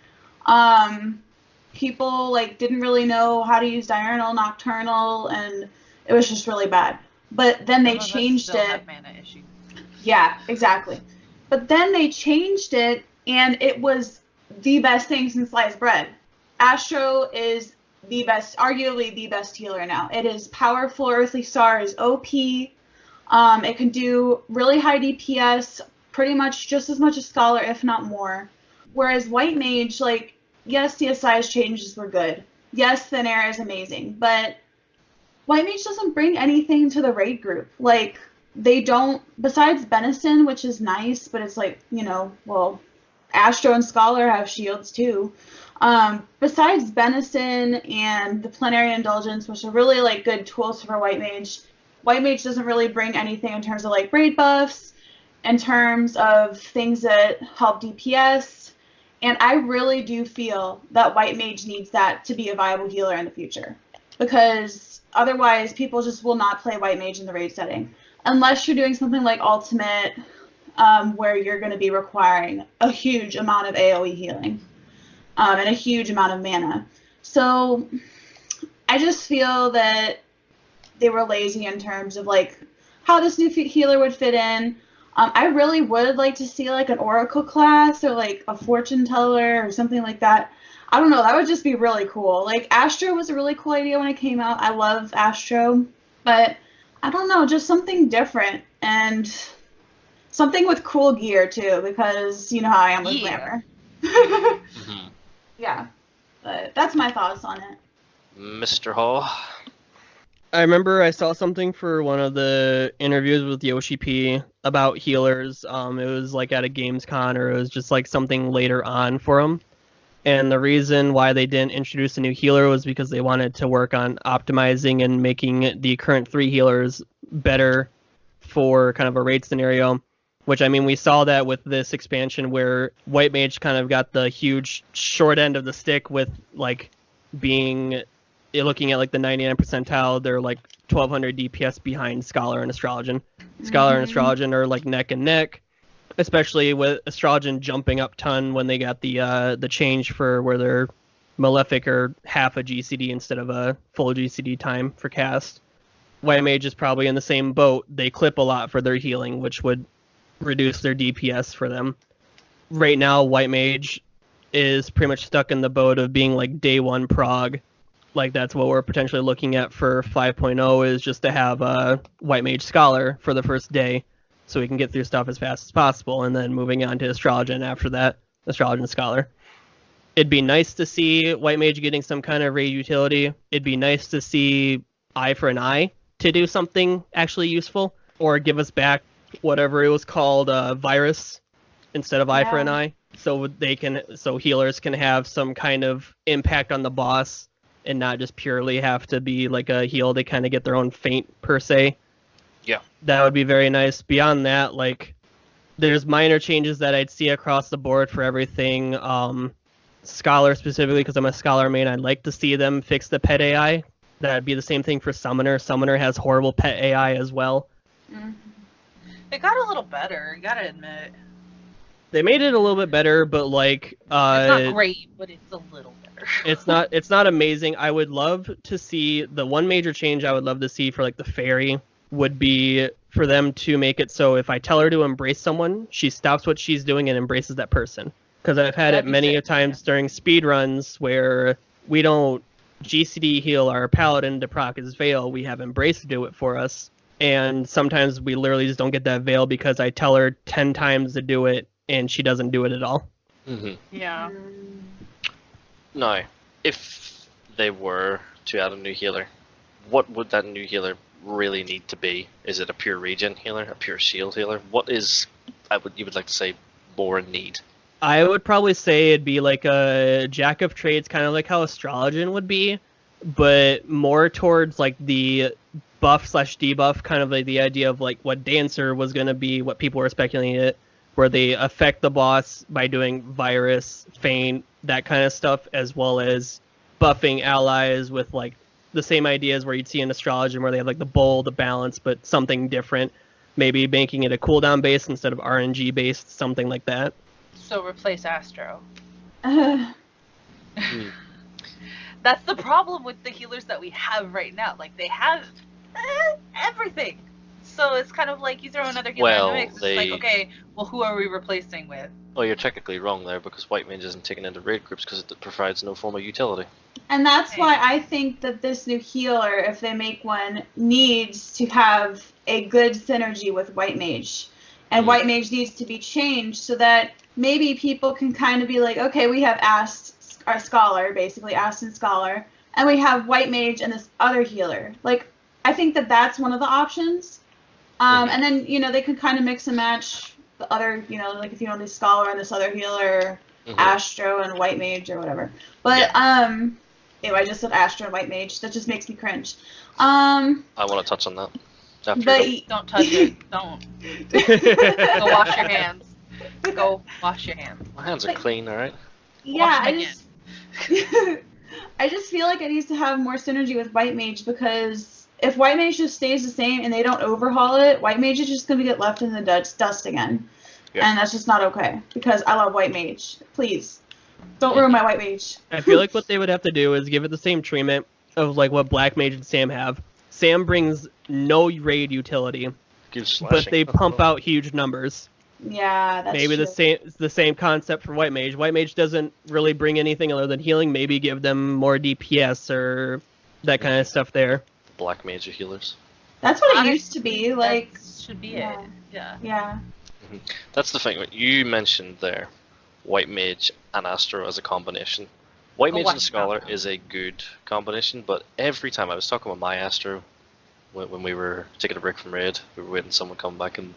People like didn't really know how to use Diurnal, Nocturnal, and it was just really bad. But then they changed it. Have mana issues. Yeah, exactly. But then they changed it, and it was the best thing since sliced bread. Astro is the best, arguably the best healer now. It is powerful. Earthly Star is OP. It can do really high DPS, pretty much just as much as Scholar, if not more. Whereas White Mage, like, yes, the size changes were good. Yes, Thin Air is amazing, but White Mage doesn't bring anything to the raid group. Like, they don't, besides Benison, which is nice, but it's like, well, Astro and Scholar have shields too. Besides Benison and the Plenary Indulgence, which are really like good tools for White Mage doesn't really bring anything in terms of like raid buffs, in terms of things that help DPS, and I really do feel that White Mage needs that to be a viable healer in the future, because otherwise people just will not play White Mage in the raid setting unless you're doing something like Ultimate, where you're going to be requiring a huge amount of AoE healing and a huge amount of mana. So I just feel that they were lazy in terms of like how this new healer would fit in. I really would like to see like an Oracle class or like a Fortune Teller or something like that. I don't know, that would just be really cool. Like Astro was a really cool idea when it came out. I love Astro, but I don't know, just something different and something with cool gear too, because you know how I am with glamour. Mm-hmm. Yeah, but that's my thoughts on it. Mr. Hall? I remember I saw something for one of the interviews with Yoshi P about healers. It was like at a Gamescom, or it was just like something later on for him. And the reason why they didn't introduce a new healer was because they wanted to work on optimizing and making the current 3 healers better for kind of a raid scenario. Which, I mean, we saw that with this expansion where White Mage kind of got the huge short end of the stick with like looking at like the 99th percentile, they're like 1200 DPS behind Scholar and Astrologian. Scholar and Astrologian are like neck and neck, especially with Astrologian jumping up ton when they got the change for where their Malefic are half a GCD instead of a full GCD time for cast. White Mage is probably in the same boat. They clip a lot for their healing, which would reduce their DPS for them. Right now, White Mage is pretty much stuck in the boat of being like day 1 prog. Like that's what we're potentially looking at for 5.0, is just to have a White Mage Scholar for the first day so we can get through stuff as fast as possible, and then moving on to Astrologian after that, Astrologian Scholar. It'd be nice to see White Mage getting some kind of raid utility. It'd be nice to see Eye for an Eye to do something actually useful, or give us back whatever it was called, Virus, instead of Eye for an Eye, so healers can have some kind of impact on the boss and not just purely have to be like a heal. They kind of get their own feint per se. Yeah. That would be very nice. Beyond that, like, there's minor changes that I'd see across the board for everything. Scholar specifically, because I'm a Scholar main, I'd like to see them fix the pet AI. That'd be the same thing for Summoner. Summoner has horrible pet AI as well. Mm-hmm. It got a little better, you gotta admit. They made it a little bit better, but like it's not great, but it's a little better. it's not amazing. I would love to see the one major change I would love to see for like the fairy would be for them to make it so if I tell her to embrace someone, she stops what she's doing and embraces that person. Because I've had it many times during speed runs where we don't GCD heal our paladin to proc his veil, we have Embrace do it for us. And sometimes we literally just don't get that veil because I tell her 10 times to do it and she doesn't do it at all. Mm-hmm. Yeah. Now, if they were to add a new healer, what would that new healer really need to be? Is it a pure regen healer, a pure shield healer? What is, you would like to say, more in need? I would probably say it'd be like a jack of trades, kind of like how Astrologian would be, but more towards like the buff/debuff, kind of like the idea of like what Dancer was going to be, what people were speculating it, where they affect the boss by doing virus, feint, that kind of stuff, as well as buffing allies with like the same ideas where you'd see in Astrologian, where they have like the bowl, the balance, but something different. Maybe making it a cooldown based instead of RNG based, something like that. So replace Astro. That's the problem with the healers that we have right now. Like, they have everything. So it's kind of like you throw another healer in the mix. It's like, okay, well, who are we replacing with? Well, you're technically wrong there, because White Mage isn't taken into raid groups because it provides no form of utility. And that's why I think that this new healer, if they make one, needs to have a good synergy with White Mage. And White Mage needs to be changed so that maybe people can kind of be like, okay, we have our Scholar, basically, Aston Scholar, and we have White Mage and this other healer. Like, I think that that's one of the options. And then, you know, they could kind of mix and match the other, like if you know the Scholar and this other healer, Astro and White Mage or whatever. But ew, I just said Astro and White Mage. That just makes me cringe. I want to touch on that. Don't touch it. Don't. Go wash your hands. Go wash your hands. My hands are clean, all right. Yeah, I just feel like it needs to have more synergy with White Mage, because if White Mage just stays the same and they don't overhaul it, White Mage is just going to get left in the dust again. Yep. And that's just not okay, because I love White Mage. Please, don't ruin my White Mage. I feel like what they would have to do is give it the same treatment of like what Black Mage and Sam have. Sam brings no raid utility, but they pump out huge numbers. Yeah, that's maybe true. the same concept for White Mage. White Mage doesn't really bring anything other than healing. Maybe give them more DPS or that kind of stuff there. Black Mage healers. That's what it used to be. Like, should be it. Yeah. Yeah. That's the thing. You mentioned there, White Mage and Astro as a combination. White Mage and Scholar is a good combination, but every time I was talking with my Astro, when we were taking a break from raid, we were waiting for someone to come back, and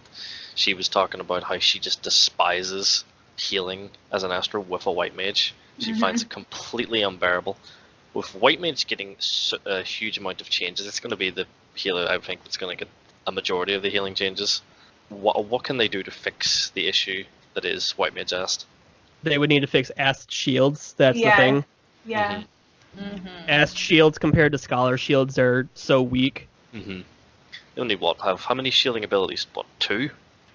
she was talking about how she just despises healing as an Astro with a White Mage. She finds it completely unbearable. With White Mage getting a huge amount of changes, it's going to be the healer, I think, that's going to get a majority of the healing changes. What can they do to fix the issue that is White Mage Ast? They would need to fix Ast shields, that's the thing. Yeah. Ast shields compared to Scholar shields are so weak. They only how many shielding abilities? 2?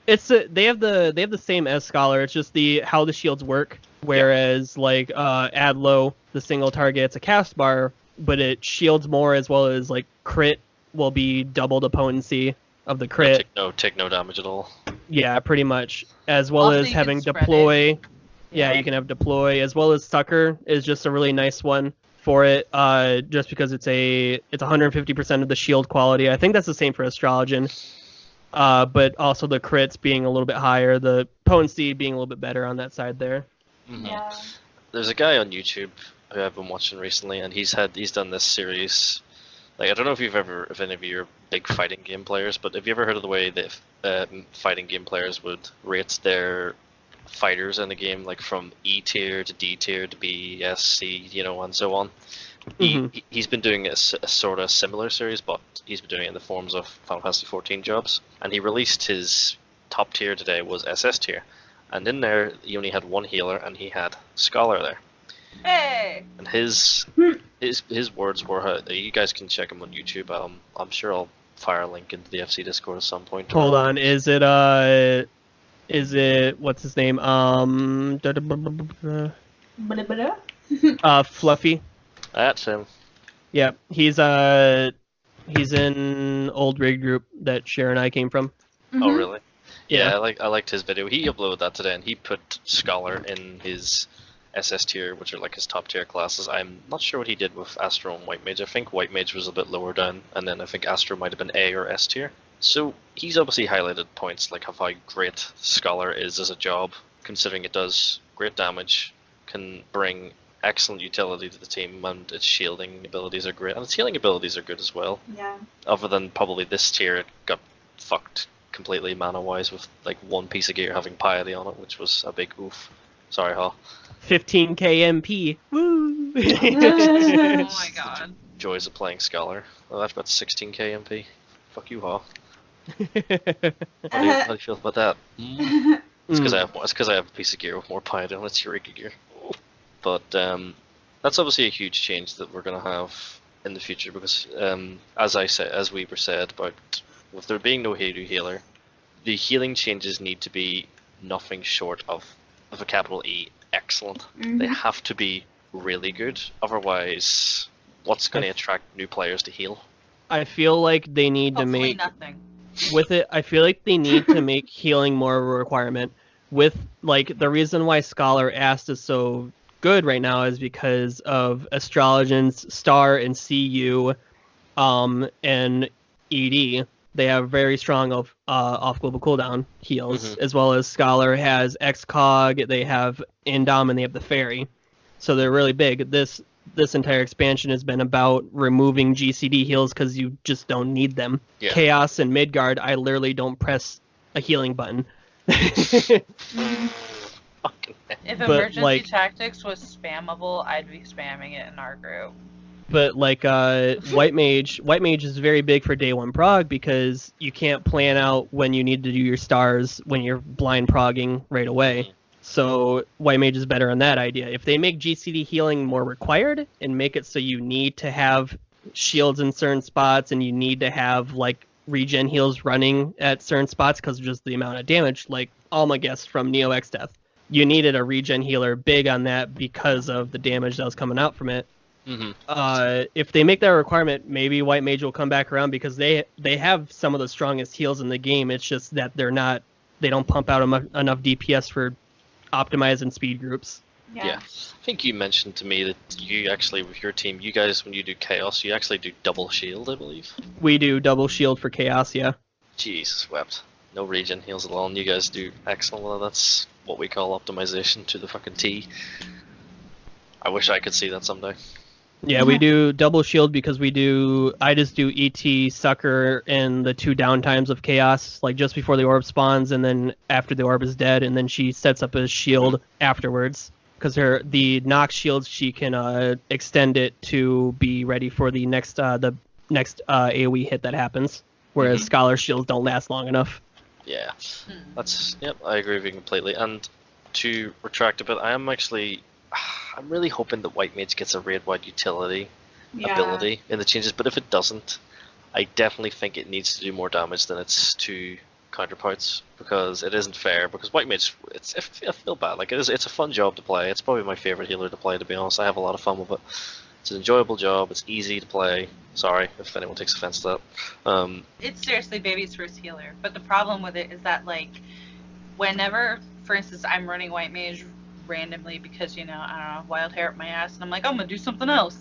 They have the same as Scholar. It's just how the shields work. Whereas like Adlo, the single target, it's a cast bar, but it shields more, as well as like crit will be double the potency of the crit. Take no damage at all. Yeah, pretty much. As well as having deploy. Yeah, you can have deploy, as well as Sucker is just a really nice one for it, just because it's 150% of the shield quality. I think that's the same for Astrologian, but also the crits being a little bit higher, the potency being a little bit better on that side there. Yeah. There's a guy on YouTube who I've been watching recently, and he's done this series. Like, I don't know if any of you are big fighting game players, but have you ever heard of the way that fighting game players would rate their fighters in the game, like from E tier to D tier to B, S, C, and so on? He's been doing a sort of similar series, but he's been doing it in the forms of Final Fantasy 14 jobs, and he released his top tier today was SS tier, and in there he only had one healer, and he had Scholar there. Hey! And his words were, you guys can check him on YouTube. I'm sure I'll fire a link into the FC Discord at some point. Hold on, is it what's his name? Fluffy. That's him. Yeah, he's in old raid group that Cher and I came from. Oh really? Yeah, I liked his video. He uploaded that today, and he put Scholar in his SS tier, which are like his top tier classes. I'm not sure what he did with Astro and White Mage. I think White Mage was a bit lower down, and then I think Astro might have been A or S tier. So he's obviously highlighted points like how great Scholar is as a job, considering it does great damage, can bring excellent utility to the team, and its shielding abilities are great, and its healing abilities are good as well. Yeah. Other than probably this tier, it got fucked completely mana-wise with like one piece of gear having piety on it, which was a big oof. Sorry, Hall. 15k MP. Woo! Oh my god. Joys of playing Scholar. Well, I've got 16k MP. Fuck you, Hall. How do you feel about that? It's because I have a piece of gear with more piety on its Eureka gear. But that's obviously a huge change that we're going to have in the future, because as we were said about with there being no Hero healer, the healing changes need to be nothing short of a capital E excellent. They have to be really good, otherwise what's going to attract new players to heal? I feel like they need to make nothing. With it, I feel like they need to make healing more of a requirement. With like the reason why Scholar Ast is so good right now is because of Astrologian's Star and CU, and ED. They have very strong off global cooldown heals, as well as Scholar has XCOG. They have Indom, and they have the Fairy, so they're really big. This entire expansion has been about removing GCD heals because you just don't need them. Yeah. Chaos and Midgard, I literally don't press a healing button. Fucking hell. If But, emergency like- tactics was spammable, I'd be spamming it in our group. But like white mage is very big for day one prog because you can't plan out when you need to do your stars when you're blind progging right away. So white mage is better on that idea. If they make GCD healing more required and make it so you need to have shields in certain spots and you need to have like regen heals running at certain spots because of just the amount of damage, like Alma guessed from Neo X Death, you needed a regen healer big on that because of the damage that was coming out from it. If they make that a requirement, maybe white mage will come back around because they have some of the strongest heals in the game. It's just that they don't pump out enough DPS for optimized and speed groups. Yeah. I think you mentioned to me that you actually, with your team, you guys, when you do Chaos, you actually do double shield, I believe. We do double shield for Chaos, yeah. Jesus wept. No regen heals alone. You guys do excellent. Well, that's what we call optimization to the fucking T. I wish I could see that someday. Yeah, we do double shield because I just do ET, Sucker, and the 2 downtimes of Chaos, like just before the orb spawns and then after the orb is dead, and then she sets up a shield afterwards. Because the Nox shields, she can extend it to be ready for the next AoE hit that happens, whereas Scholar shields don't last long enough. Yeah, I agree with you completely. And to retract a bit, I'm really hoping that White Mage gets a raid-wide utility ability in the changes, but if it doesn't, I definitely think it needs to do more damage than its 2 counterparts, because it isn't fair, because White Mage, I feel bad, like it's a fun job to play. It's probably my favourite healer to play, to be honest. I have a lot of fun with it. It's an enjoyable job, it's easy to play. Sorry if anyone takes offense to that. It's seriously baby's first healer, but the problem with it is that, like, whenever, for instance, I'm running White Mage randomly because, I don't know, wild hair up my ass, and I'm like, I'm gonna do something else.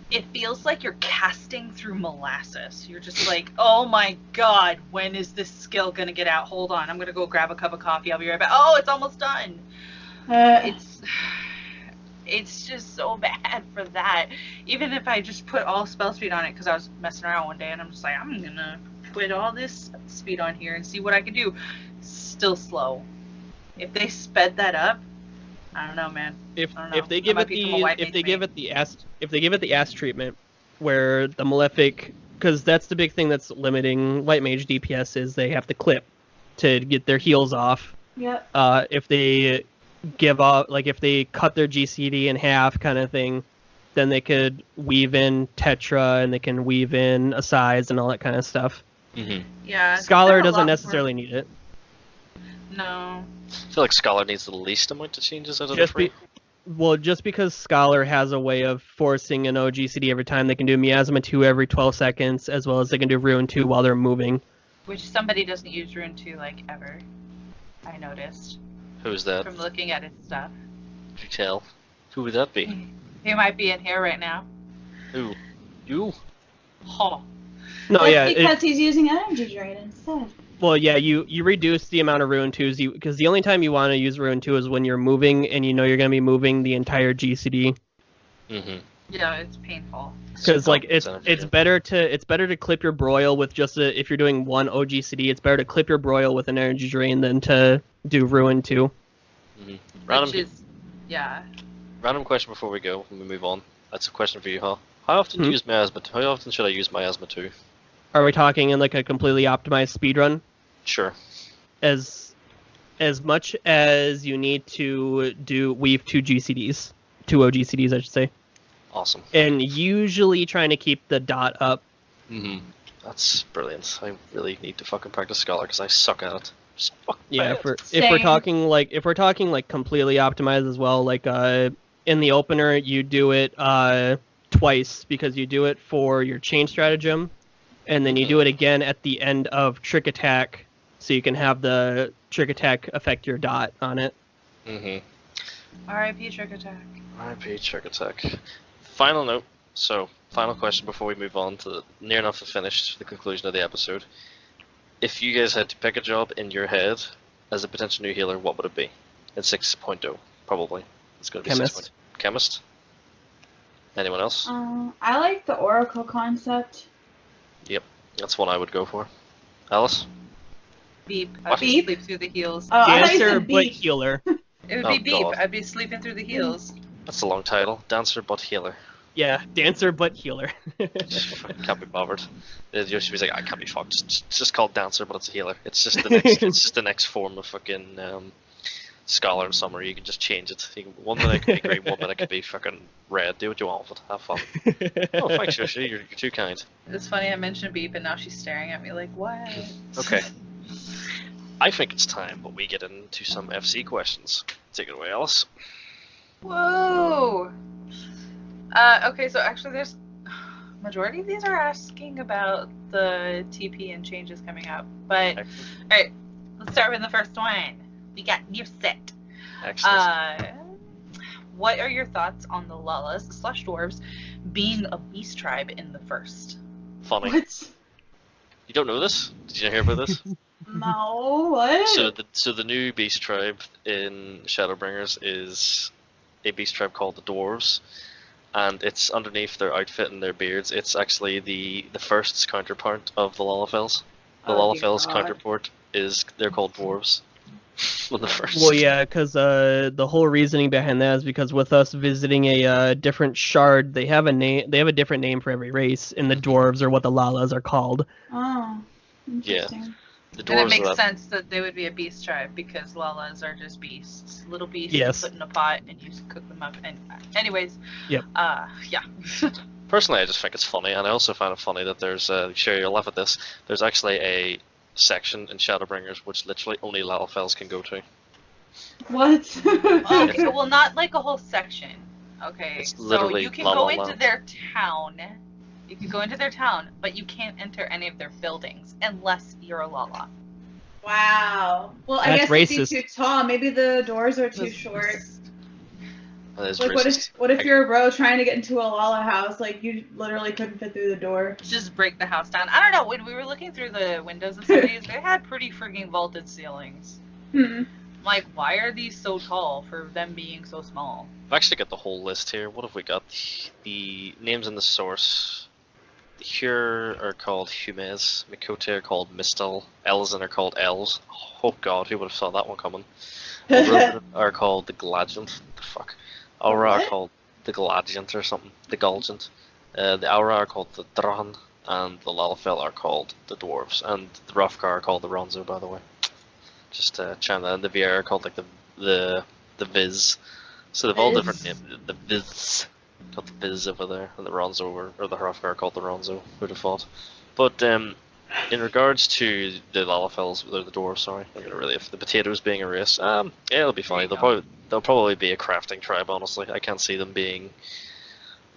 It feels like you're casting through molasses. You're just like, oh my god, when is this skill gonna get out? Hold on, I'm gonna go grab a cup of coffee. I'll be right back. Oh, it's almost done. It's just so bad for that. Even if I just put all spell speed on it, because I was messing around one day and I'm just like, I'm gonna put all this speed on here and see what I can do. Still slow. If they sped that up, I don't know, man. If they give it the ass treatment, where the Malefic, because that's the big thing that's limiting White Mage DPS is they have to clip to get their heals off. Yep. If they give off, like if they cut their GCD in half, kind of thing, then they could weave in Tetra and they can weave in a size and all that kind of stuff. Yeah. Scholar doesn't necessarily need it. No. I feel like Scholar needs the least amount of changes out of the 3. Just because Scholar has a way of forcing an OGCD every time, they can do Miasma 2 every 12 seconds, as well as they can do Ruin 2 while they're moving. Which somebody doesn't use Ruin 2, like, ever. I noticed. Who's that? From looking at his stuff. Could you tell? Who would that be? He might be in here right now. Who? You? Oh. No, That's because he's using energy drain instead. Well, yeah, you reduce the amount of Ruin 2s, because the only time you want to use Ruin 2 is when you're moving, and you know you're going to be moving the entire GCD. Yeah, it's painful. Because like it's better to clip your broil with just if you're doing one OGCD, it's better to clip your broil with an energy drain than to do Ruin 2. Random question before we go, when we move on. That's a question for you, huh? How often How often should I use Miasma 2? Are we talking in like a completely optimized speedrun? Sure. As much as you need to weave 2 OGCDs, I should say. Awesome. And usually trying to keep the dot up. That's brilliant. I really need to fucking practice Scholar because I suck at it. Yeah, if we're talking like completely optimized as well, like in the opener you do it twice, because you do it for your chain stratagem, and then you do it again at the end of Trick Attack, so you can have the Trick Attack affect your dot on it. R.I.P. Trick Attack. R.I.P. Trick Attack. Final note. So, final question before we move on to near enough to finish the conclusion of the episode. If you guys had to pick a job in your head as a potential new healer, what would it be? In 6.0, probably. It's going to be Chemist. Chemist? Anyone else? I like the Oracle concept. Yep, that's one I would go for. Alice? Beep. What? I'd be sleep through the heels. Oh, I thought you Dancer said but beep. healer. It would Oh, be Beep. God. I'd be sleeping through the heels. That's a long title. Dancer but healer. Yeah, dancer but healer. Can't be bothered. Yoshi's like, I can't be fucked. It's just called Dancer, but it's a healer. It's just the next. It's just the next form of fucking Scholar and Summer. You can just change it. You can, one minute it could be green, 1 minute it could be fucking red. Do what you want with it. Have fun. Oh, thanks, Yoshi. You're too kind. It's funny I mentioned Beep and now she's staring at me like, what? Okay. I think it's time, but we get into some FC questions. Take it away, Alice. Whoa! Okay, so actually there's... Majority of these are asking about the TP and changes coming up. But, alright, let's start with the first one. We got Nearset. Excellent. What are your thoughts on the Lalas/Dwarves being a beast tribe in the first? Funny. What? You don't know this? Did you hear about this? No, what? So the new beast tribe in Shadowbringers is a beast tribe called the Dwarves, and it's underneath their outfit and their beards. It's actually the first's counterpart of the Lalafels. The Lalafels' counterpart is they're called Dwarves. The first. Well, yeah, because the whole reasoning behind that is because with us visiting a different shard, they have a name. They have a different name for every race, and the dwarves are what the Lalas are called. Oh, interesting. The And Dwarves it makes are sense that they would be a beast tribe because Lalas are just beasts. Little beasts Yes. you put in a pot and you cook them up. And anyways, Yep. Yeah. Personally, I just think it's funny, and I also find it funny that there's sure you'll laugh at this. There's actually a section in Shadowbringers which literally only Lalafels can go to. What? Okay, well, not like a whole section. Okay, It's so literally you can La go La into Land. their town. You can go into their town, but you can't enter any of their buildings unless you're a Lala. Wow. Well, I That's guess it'd be racist. too tall. Maybe the doors are too short. That is Like, racist. what if you're a bro trying to get into a Lala house? Like, you literally couldn't fit through the door. Just break the house down. I don't know. When we were looking through the windows of some of these, they had pretty freaking vaulted ceilings. Hmm. Like, why are these so tall for them being so small? I've actually got the whole list here. What have we got? The names in the source. The Hyur are called Humes. Mikote are called Mistal. Elzen are called Els. Oh god, who would have saw that one coming? Ruben are called the Gladiant. What the fuck? Aura are What? called the Gladiant or something. The Gulgent. The Aura are called the Dran. And the Lalafell are called the Dwarves. And the Roughgar are called the Ronzo, by the way. Just chime that in. The VR are called like the Viz. So they've all different Viz. names. The Viz. Got the Viz over there. And the Ronzo or the Roughgar are called the Ronzo. Who'd have thought? But in regards to the Lalafells, or the Dwarves, sorry, I'm gonna really, if the potatoes being a race, yeah, it'll be funny. They'll probably be a crafting tribe. Honestly, I can't see them being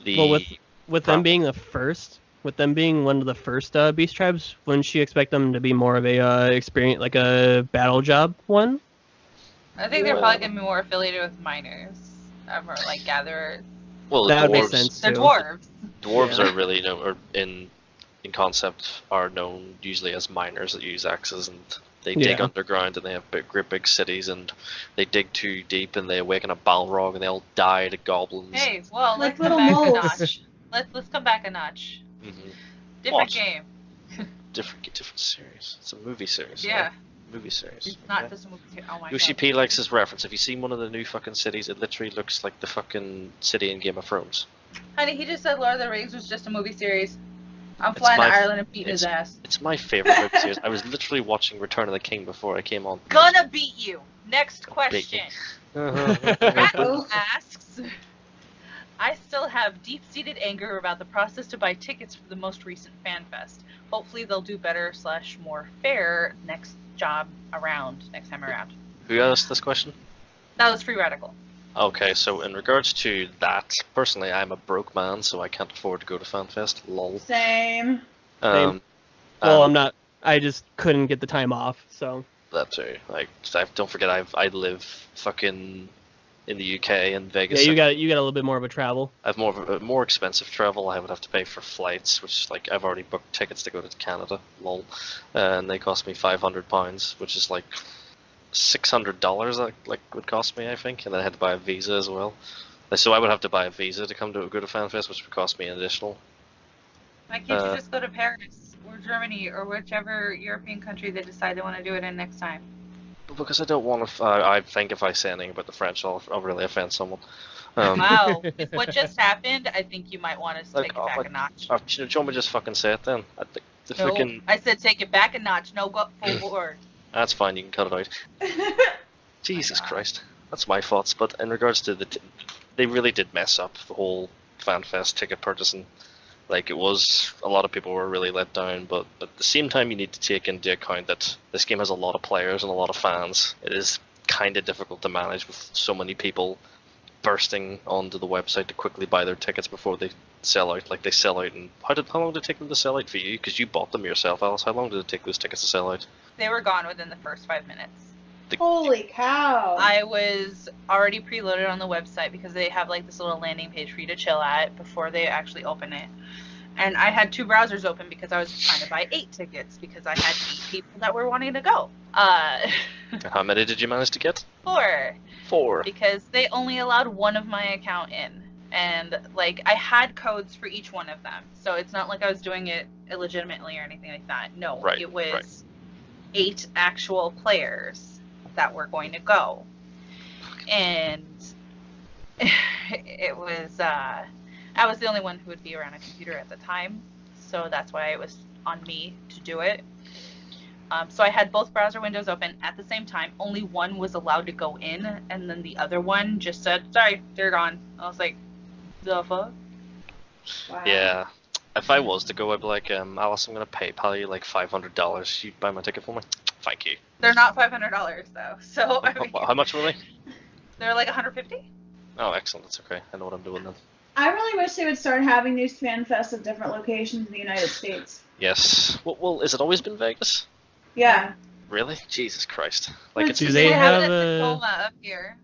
the. Well, with them being the first, with them being one of the first beast tribes, wouldn't you expect them to be more of a experience, like a battle job one? I think they're probably gonna be more affiliated with miners, or like gatherers. Well, That the would make dwarves, sense. They're too. dwarves. dwarves Yeah. are really are in concept are known usually as miners that use axes, and they dig Yeah. underground, and they have great big cities, and they dig too deep, and they awaken a Balrog, and they all die to goblins. Hey, well, Like let's come little back a moles. notch. Let's come back a notch. hmm Different What? game. Different series. It's a movie series. Yeah. right? Movie series. It's not okay. just a movie series. Oh my Yoshi god. P likes his reference. Have you seen one of the new fucking cities? It literally looks like the fucking city in Game of Thrones. Honey, he just said Lord of the Rings was just a movie series. I'm It's flying to my- Ireland and beating his ass. It's my favorite movie series. I was literally watching Return of the King before I came on. Gonna beat you. Next question. Uh-huh. Rattle asks, I still have deep-seated anger about the process to buy tickets for the most recent fan fest. Hopefully they'll do better / more fair next time around. Who asked this question? That was Free Radical. Okay, so in regards to that, personally, I'm a broke man, so I can't afford to go to FanFest. Lol. Same. Um, Well, and I'm not. I just couldn't get the time off, so. that too. Like, don't forget, I live fucking in the UK in Vegas. Yeah, you got a little bit more of a travel. I have more expensive travel. I would have to pay for flights, which like I've already booked tickets to go to Canada. Lol, and they cost me £500, which is like $600 that like would cost me, I think, and then I had to buy a visa as well. So I would have to buy a visa to go to FanFest, which would cost me an additional. Why can't you just go to Paris? or Germany or whichever European country they decide they want to do it in next time. Because I don't want to. I think if I say anything about the French, I'll really offend someone. Wow, with what just happened, I think you might want to take it back a notch. Do you want me to just fucking say it then? I think the No, freaking. I said take it back a notch. No, go full board. That's fine. You can cut it out. Jesus Christ, that's my thoughts. But in regards to they really did mess up the whole FanFest ticket purchasing. Like, it was, a lot of people were really let down, but at the same time you need to take into account that this game has a lot of players and a lot of fans. It is kind of difficult to manage with so many people bursting onto the website to quickly buy their tickets before they sell out. Like, they sell out, and how long did it take them to sell out for you? Because you bought them yourself, Alice. How long did it take those tickets to sell out? They were gone within the first 5 minutes. Holy cow! I was already preloaded on the website because they have like this little landing page for you to chill at before they actually open it. And I had 2 browsers open because I was trying to buy 8 tickets because I had 8 people that were wanting to go. How many did you manage to get? 4. 4. Because they only allowed one of my account in. And like I had codes for each one of them. So it's not like I was doing it illegitimately or anything like that. No, right, it was 8 actual players that were going to go. And it was I was the only one who would be around a computer at the time, so that's why it was on me to do it. So I had both browser windows open at the same time. Only one was allowed to go in, and then the other one just said, sorry, they're gone. I was like, the fuck? Wow. Yeah. If I was to go, I'd be like, Alice, I'm going to PayPal you like $500. You buy my ticket for me? Thank you. They're not $500 though, so I mean, How much were they? They're like $150. Oh, excellent. That's okay. I know what I'm doing then. I really wish they would start having these fan fests at different locations in the United States. Yes. Well, has it always been Vegas? Yeah. Really? Jesus Christ. Like, it's. Do they have a? Tacoma up here.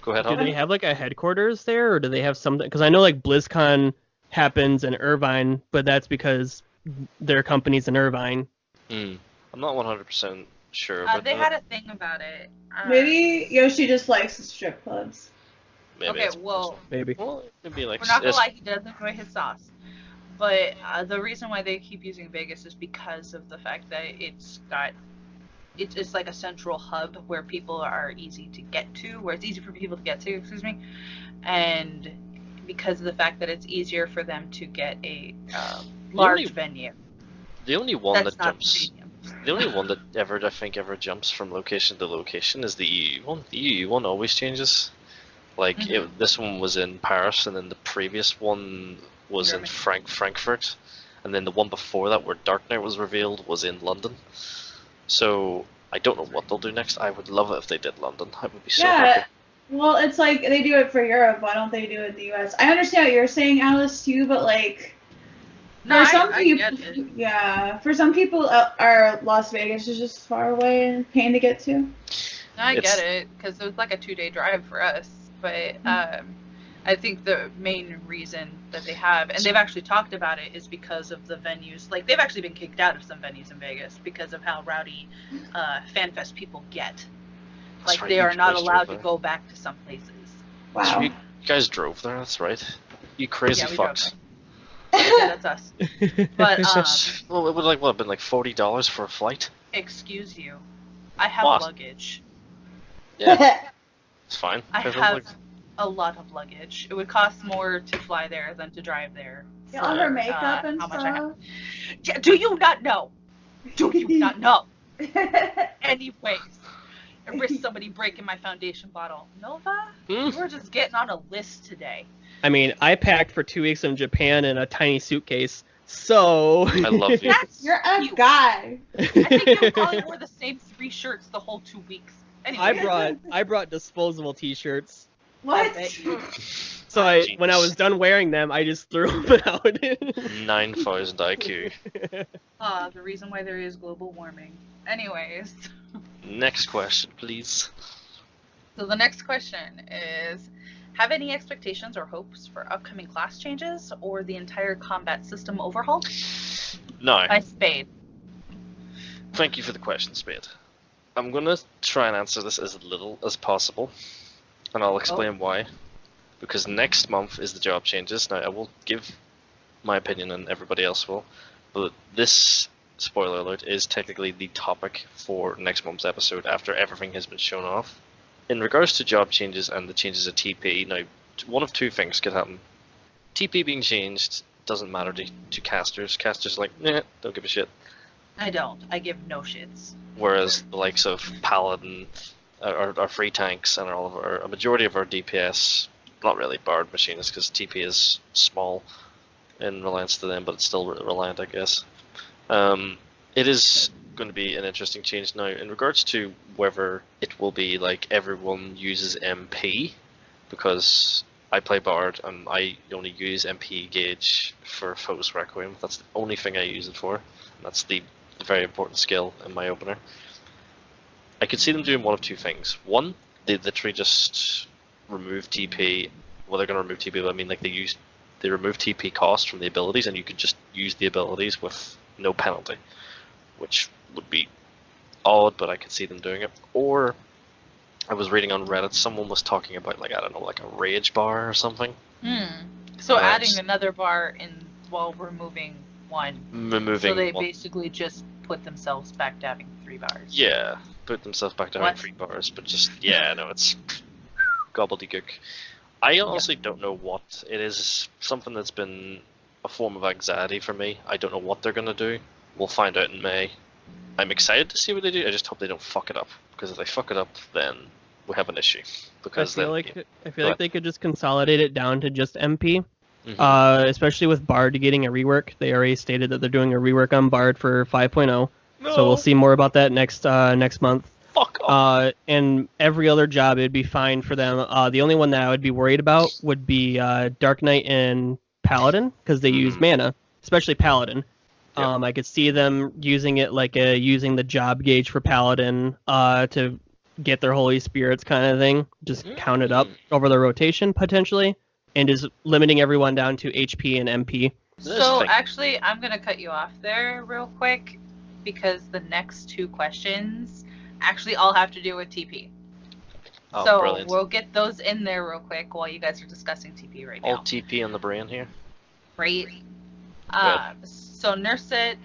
Go ahead, Do Holly. they have like a headquarters there, or do they have something? Because I know like BlizzCon happens in Irvine, but that's because their company's in Irvine. I'm not 100% sure, but They had a thing about it. Maybe Yoshi just likes the strip clubs. maybe Okay, that's well, Maybe. well, it'd be like we're not gonna it's- lie, he does enjoy his sauce. But the reason why they keep using Vegas is because of the fact that it's like a central hub where people are easy to get to, where it's easy for people to get to, excuse me, and because of the fact that it's easier for them to get a large venue. The only one That's that not jumps. stadium. The only one that ever jumps from location to location is the EU one. The EU one always changes. Like this one was in Paris, and then the previous one was Germany. in Frankfurt, and then the one before that, where Dark Knight was revealed, was in London. So I don't know what they'll do next. I would love it if they did London. I would be so happy. Well, it's like they do it for Europe. Why don't they do it in the U.S.? I understand what you're saying, Alice, too, but like. No, For some I people, get it. yeah. For some people, our Las Vegas is just far away and pain to get to. I It's- get it, because it was like a 2-day drive for us. But I think the main reason that they have, and they've actually talked about it, is because of the venues. Like, they've actually been kicked out of some venues in Vegas because of how rowdy FanFest people get. That's Like, right, they you are not guys allowed drove to there. go back to some places. Wow. You guys drove there, that's right. You crazy Yeah, we drove fucks. Yeah, that's us. But, Well, it would have been like $40 for a flight. excuse you. I have What? luggage. Yeah, it's fine. I Everyone have likes- a lot of luggage. It would cost more to fly there than to drive there. Yeah, all her for, makeup and how much I have. stuff. Yeah, do you not know? Do you not know? Anyways, I risked somebody breaking my foundation bottle. Nova, we're just getting on a list today. I mean, I packed for 2 weeks in Japan in a tiny suitcase, so. I love you. That's You're a cute. guy. I think you probably wore the same 3 shirts the whole 2 weeks. Anyway. I brought disposable T-shirts. What? I bet you. So when I Jeez. was done wearing them, I just threw them out. 9,000 IQ. The reason why there is global warming. Anyways, Next question, please. so the next question is, have any expectations or hopes for upcoming class changes or the entire combat system overhaul? Now, By Spade. thank you for the question, Spade. I'm going to try and answer this as little as possible, and I'll explain why. Because next month is the job changes. Now, I will give my opinion, and everybody else will, But this, spoiler alert, is technically the topic for next month's episode after everything has been shown off. In regards to job changes and the changes of TP, now, one of two things could happen. TP being changed doesn't matter to casters. Casters are like, nah, don't give a shit. I don't. I give no shits. Whereas the likes of Paladin, our free tanks, and a majority of our DPS, not really Bard machinists, because TP is small in reliance to them, but it's still reliant, I guess. It is going to be an interesting change. Now, in regards to whether it will be like everyone uses MP, because I play Bard and I only use MP gauge for Foes Requiem. That's the only thing I use it for. That's the very important skill in my opener. I could see them doing one of two things. One, they literally just remove TP. Well, they're going to remove TP, but I mean, like they remove TP cost from the abilities, and you could just use the abilities with no penalty, which would be odd, but I could see them doing it. Or I was reading on Reddit, someone was talking about, like, I don't know, like a rage bar or something. So adding another bar in while removing one. Removing so they one. Basically just put themselves back to having 3 bars. Yeah, put themselves back to having 3 bars, but just, yeah, no, it's gobbledygook. I honestly don't know what it is. Something that's been a form of anxiety for me. I don't know what they're going to do. We'll find out in May. I'm excited to see what they do. I just hope they don't fuck it up, because if they fuck it up, then we have an issue. Because I feel like they could just consolidate it down to just MP. Especially with Bard getting a rework. They already stated that they're doing a rework on Bard for 5.0. No. So we'll see more about that next month. Fuck off. And every other job, it'd be fine for them. The only one that I would be worried about would be Dark Knight and Paladin, because they use mana, especially Paladin. Yep. I could see them using it like using the job gauge for Paladin to get their Holy Spirits kind of thing. Just count it up over the rotation, potentially. And is limiting everyone down to HP and MP. So actually, I'm going to cut you off there real quick, because the next 2 questions actually all have to do with TP. Oh, so brilliant. We'll get those in there real quick while you guys are discussing TP right now. All TP on the brain here. Right. So Nursit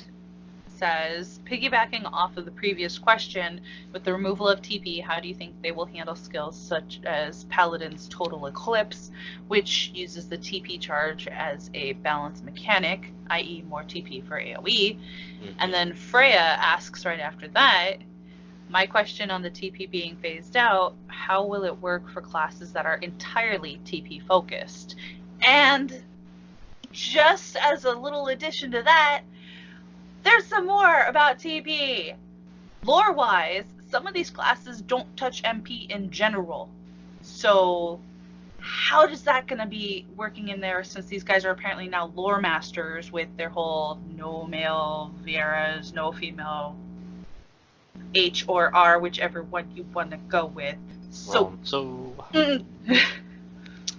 says, piggybacking off of the previous question, with the removal of TP, how do you think they will handle skills such as Paladin's Total Eclipse, which uses the TP charge as a balance mechanic, i.e. more TP for AoE? And then Freya asks right after that, my question on the TP being phased out, how will it work for classes that are entirely TP focused? And just as a little addition to that, there's some more about TP. Lore-wise, some of these classes don't touch MP in general. So how is that going to be working in there, since these guys are apparently now lore masters with their whole no male Vieras, no female H or R, whichever one you want to go with. So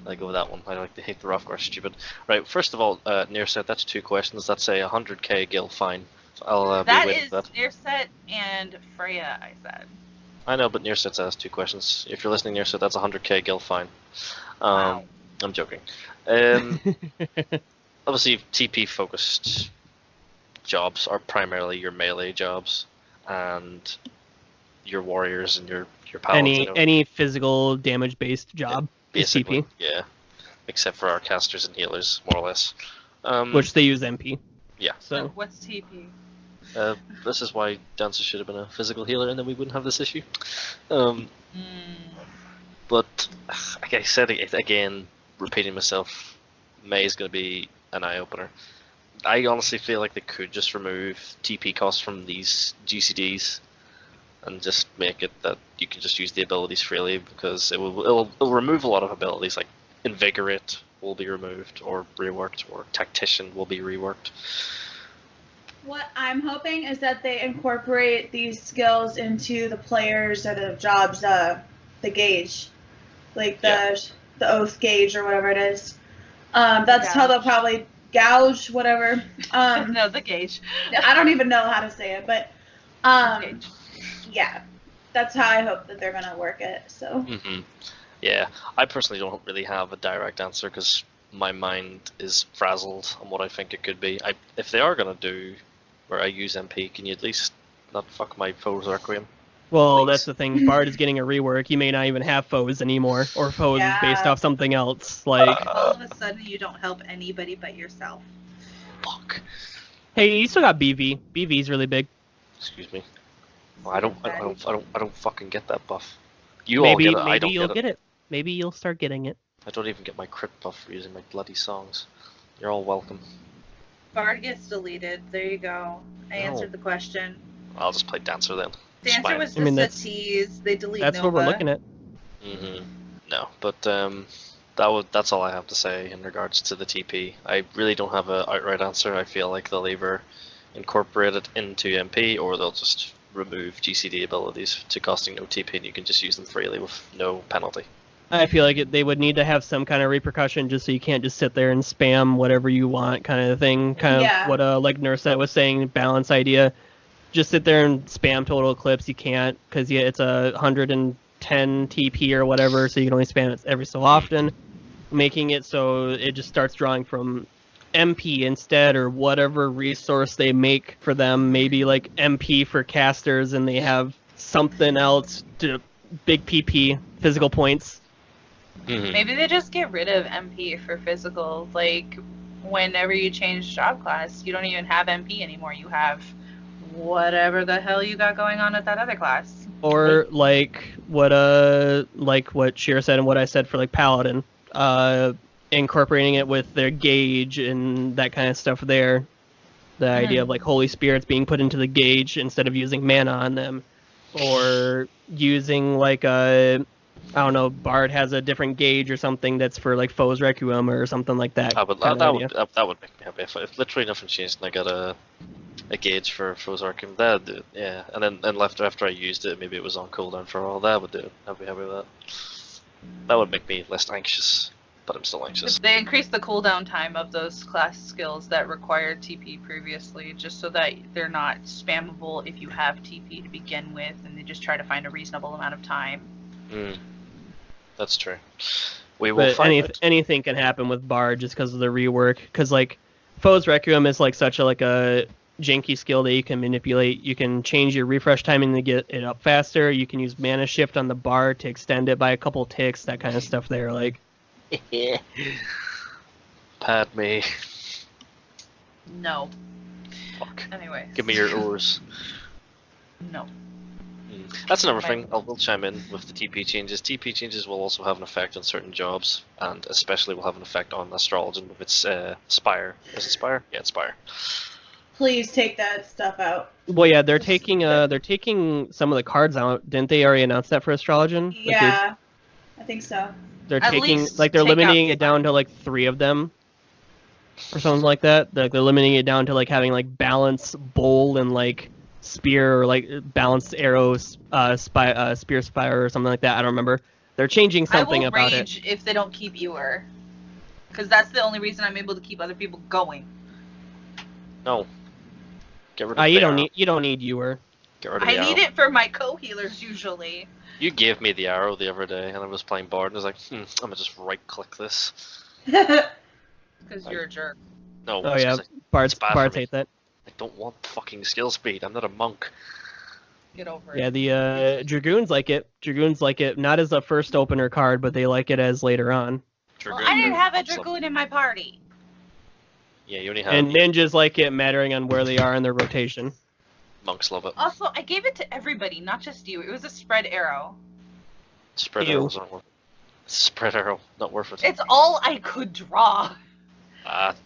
I go with that one. I like to hate the rough or stupid. Right, first of all, Nearset, that's 2 questions. That's a 100k gil fine. So I'll be waiting for that. That is Nearset and Freya, I said. I know, but Nearset has 2 questions. If you're listening, Nearset, that's 100k gil fine. Wow. I'm joking. Obviously, TP-focused jobs are primarily your melee jobs, and your warriors and your paladins. Any physical damage-based job. Basically, TP. yeah. Except for our casters and healers, more or less. Which they use MP. Yeah. So what's TP? This is why Dancer should have been a physical healer, and then we wouldn't have this issue. But, like I said again, repeating myself, May is going to be an eye-opener. I honestly feel like they could just remove TP costs from these GCDs and just make it that you can just use the abilities freely, because it'll remove a lot of abilities, like Invigorate will be removed or reworked, or Tactician will be reworked. What I'm hoping is that they incorporate these skills into the players that have jobs, the gauge, like the oath gauge or whatever it is. That's how they'll probably gouge, whatever. No, the gauge. I don't even know how to say it, but yeah, that's how I hope that they're gonna work it. So. Yeah, I personally don't really have a direct answer, because my mind is frazzled on what I think it could be. If they are gonna do where I use MP, can you at least not fuck my foes Requiem? Well, Please. that's the thing. Bard is getting a rework. He may not even have foes anymore, or foes based off something else. Like, all of a sudden, you don't help anybody but yourself. Fuck. hey, you still got BV. BV's really big. Excuse me. Well, I don't fucking get that buff. You Maybe all get it. I don't you'll get it. Maybe you'll start getting it. I don't even get my crit buff for using my bloody songs. You're all welcome. Bard gets deleted. There you go. I answered the question. I'll just play Dancer then. Dancer was just a tease. They delete That's Nova. what we're looking at. No, but that's all I have to say in regards to the TP. I really don't have an outright answer. I feel like they'll either incorporate it into MP or they'll just remove GCD abilities to costing no TP and you can just use them freely with no penalty. I feel like they would need to have some kind of repercussion just so you can't just sit there and spam whatever you want kind of thing. Kind of what like Nurset was saying, balance idea. Just sit there and spam total eclipse. You can't because it's a 110 TP or whatever, so you can only spam it every so often, making it so it just starts drawing from MP instead or whatever resource they make for them. Maybe like MP for casters and they have something else to big PP physical points. Maybe they just get rid of MP for physical. Like whenever you change job class, you don't even have MP anymore. You have whatever the hell you got going on at that other class. Or like what Shira said and what I said for like Paladin, incorporating it with their gauge and that kind of stuff there. The idea of like Holy Spirits being put into the gauge instead of using mana on them, or using like a Bard has a different gauge or something that's for like Foes Requiem or something like that. That would make me happy if literally nothing changed and I got a gauge for Foes Requiem. That'd do it, yeah. And then after I used it, maybe it was on cooldown for all. That would do it. I'd be happy with that. That would make me less anxious, but I'm still anxious. They increased the cooldown time of those class skills that required TP previously, just so that they're not spammable if you have TP to begin with, and they just try to find a reasonable amount of time. That's true. We will anything can happen with Bard just because of the rework. Because like Foes Requiem is like such a janky skill that you can manipulate. You can change your refresh timing to get it up faster. You can use mana shift on the Bard to extend it by a couple ticks. That kind of stuff there. Like. Pad me. No. Fuck. Anyway. Give me your oars. No. That's another thing. We'll chime in with the TP changes. TP changes will also have an effect on certain jobs, and especially will have an effect on Astrologian with its Spire. Is it Spire? Yeah, it's Spire. Please take that stuff out. Well, yeah, they're taking some of the cards out. Didn't they already announce that for Astrologian? Yeah, I think so. They're they're limiting it down to like 3 of them, or something like that. Like they're limiting it down to like having like balance bowl and like spear or like balanced arrows, spear spire or something like that. I don't remember. They're changing something about it. I will rage if they don't keep Ewer, because that's the only reason I'm able to keep other people going. No. Get rid of you don't need Ewer. Get rid of the arrow. I need it for my co-healers usually. You gave me the arrow the other day, and I was playing Bard, and I was like, I'm gonna just right-click this. Because you're a jerk. No. Oh yeah, Bards hate that. I don't want fucking skill speed. I'm not a monk. Get over it. Yeah, the Dragoons like it. Dragoons like it not as a first opener card, but they like it as later on. Well, I didn't have a Dragoon in my party. Yeah, you only have. And ninjas like it, mattering on where they are in their rotation. Monks love it. Also, I gave it to everybody, not just you. It was a spread arrow. Spread arrows aren't worth it. Spread arrow, not worth it. It's all I could draw.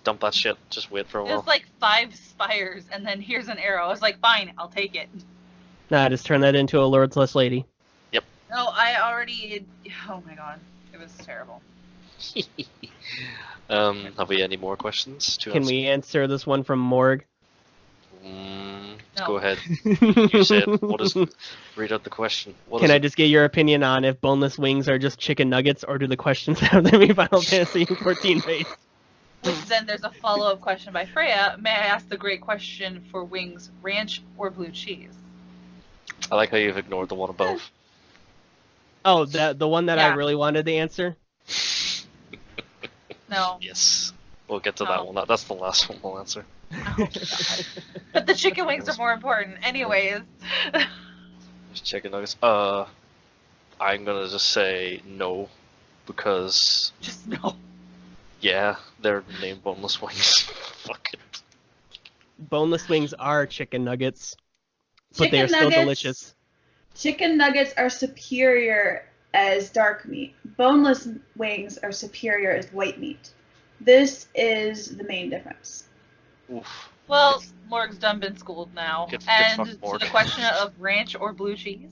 Dump that shit. Just wait for a while. It was like 5 spires, and then here's an arrow. I was like, fine, I'll take it. Nah, just turn that into a Lordless Lady. Yep. No, I already... Oh my god. It was terrible. Have we any more questions to Can we answer this one from Morg? Go ahead. You said, read out the question. Can I just get your opinion on if boneless wings are just chicken nuggets, or do the questions have them be Final Fantasy 14 based? Then there's a follow-up question by Freya. May I ask the great question for wings, ranch or blue cheese? I like how you've ignored the one above. Oh, the one that I really wanted to answer? No. Yes. We'll get to that one. That's the last one we'll answer. Oh, God. But the chicken wings are more important. Anyways. Chicken nuggets. I'm gonna just say no, because Just no. yeah, they're named boneless wings. Fuck it. Boneless wings are chicken nuggets, but they Chicken are still nuggets- delicious. Chicken nuggets are superior as dark meat. Boneless wings are superior as white meat. This is the main difference. Oof. Well, Morg's done been schooled now. Get And fucked, to Morg. the question of ranch or blue cheese.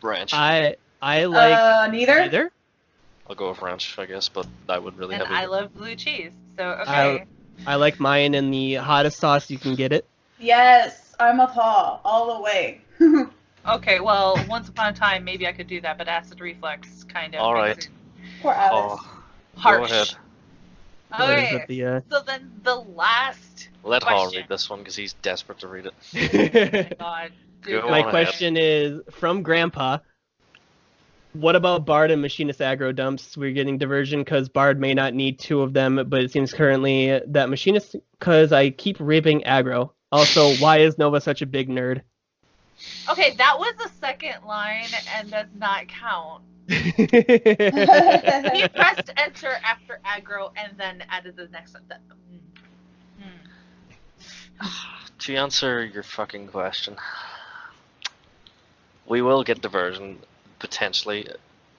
Ranch. I like Neither. neither. I'll go with ranch, I guess, but I would really And have I it. love blue cheese. So, okay. I like mine in the hottest sauce you can get it. Yes, I'm a paw all the way. Okay, well, once upon a time, maybe I could do that, but acid reflux kind of All makes right. Poor Alice. Oh, harsh. go ahead. What is Okay, it, the, so then the last Let Hall question. read this one because he's desperate to read it. Oh my God. Dude, Go My on question is from Grandpa. What about Bard and Machinist aggro dumps? We're getting diversion because Bard may not need 2 of them, but it seems currently that Machinist, because I keep ripping aggro. Also, why is Nova such a big nerd? Okay, that was the second line and does not count. He pressed enter after aggro and then added the next one. To answer your fucking question, we will get diversion, potentially.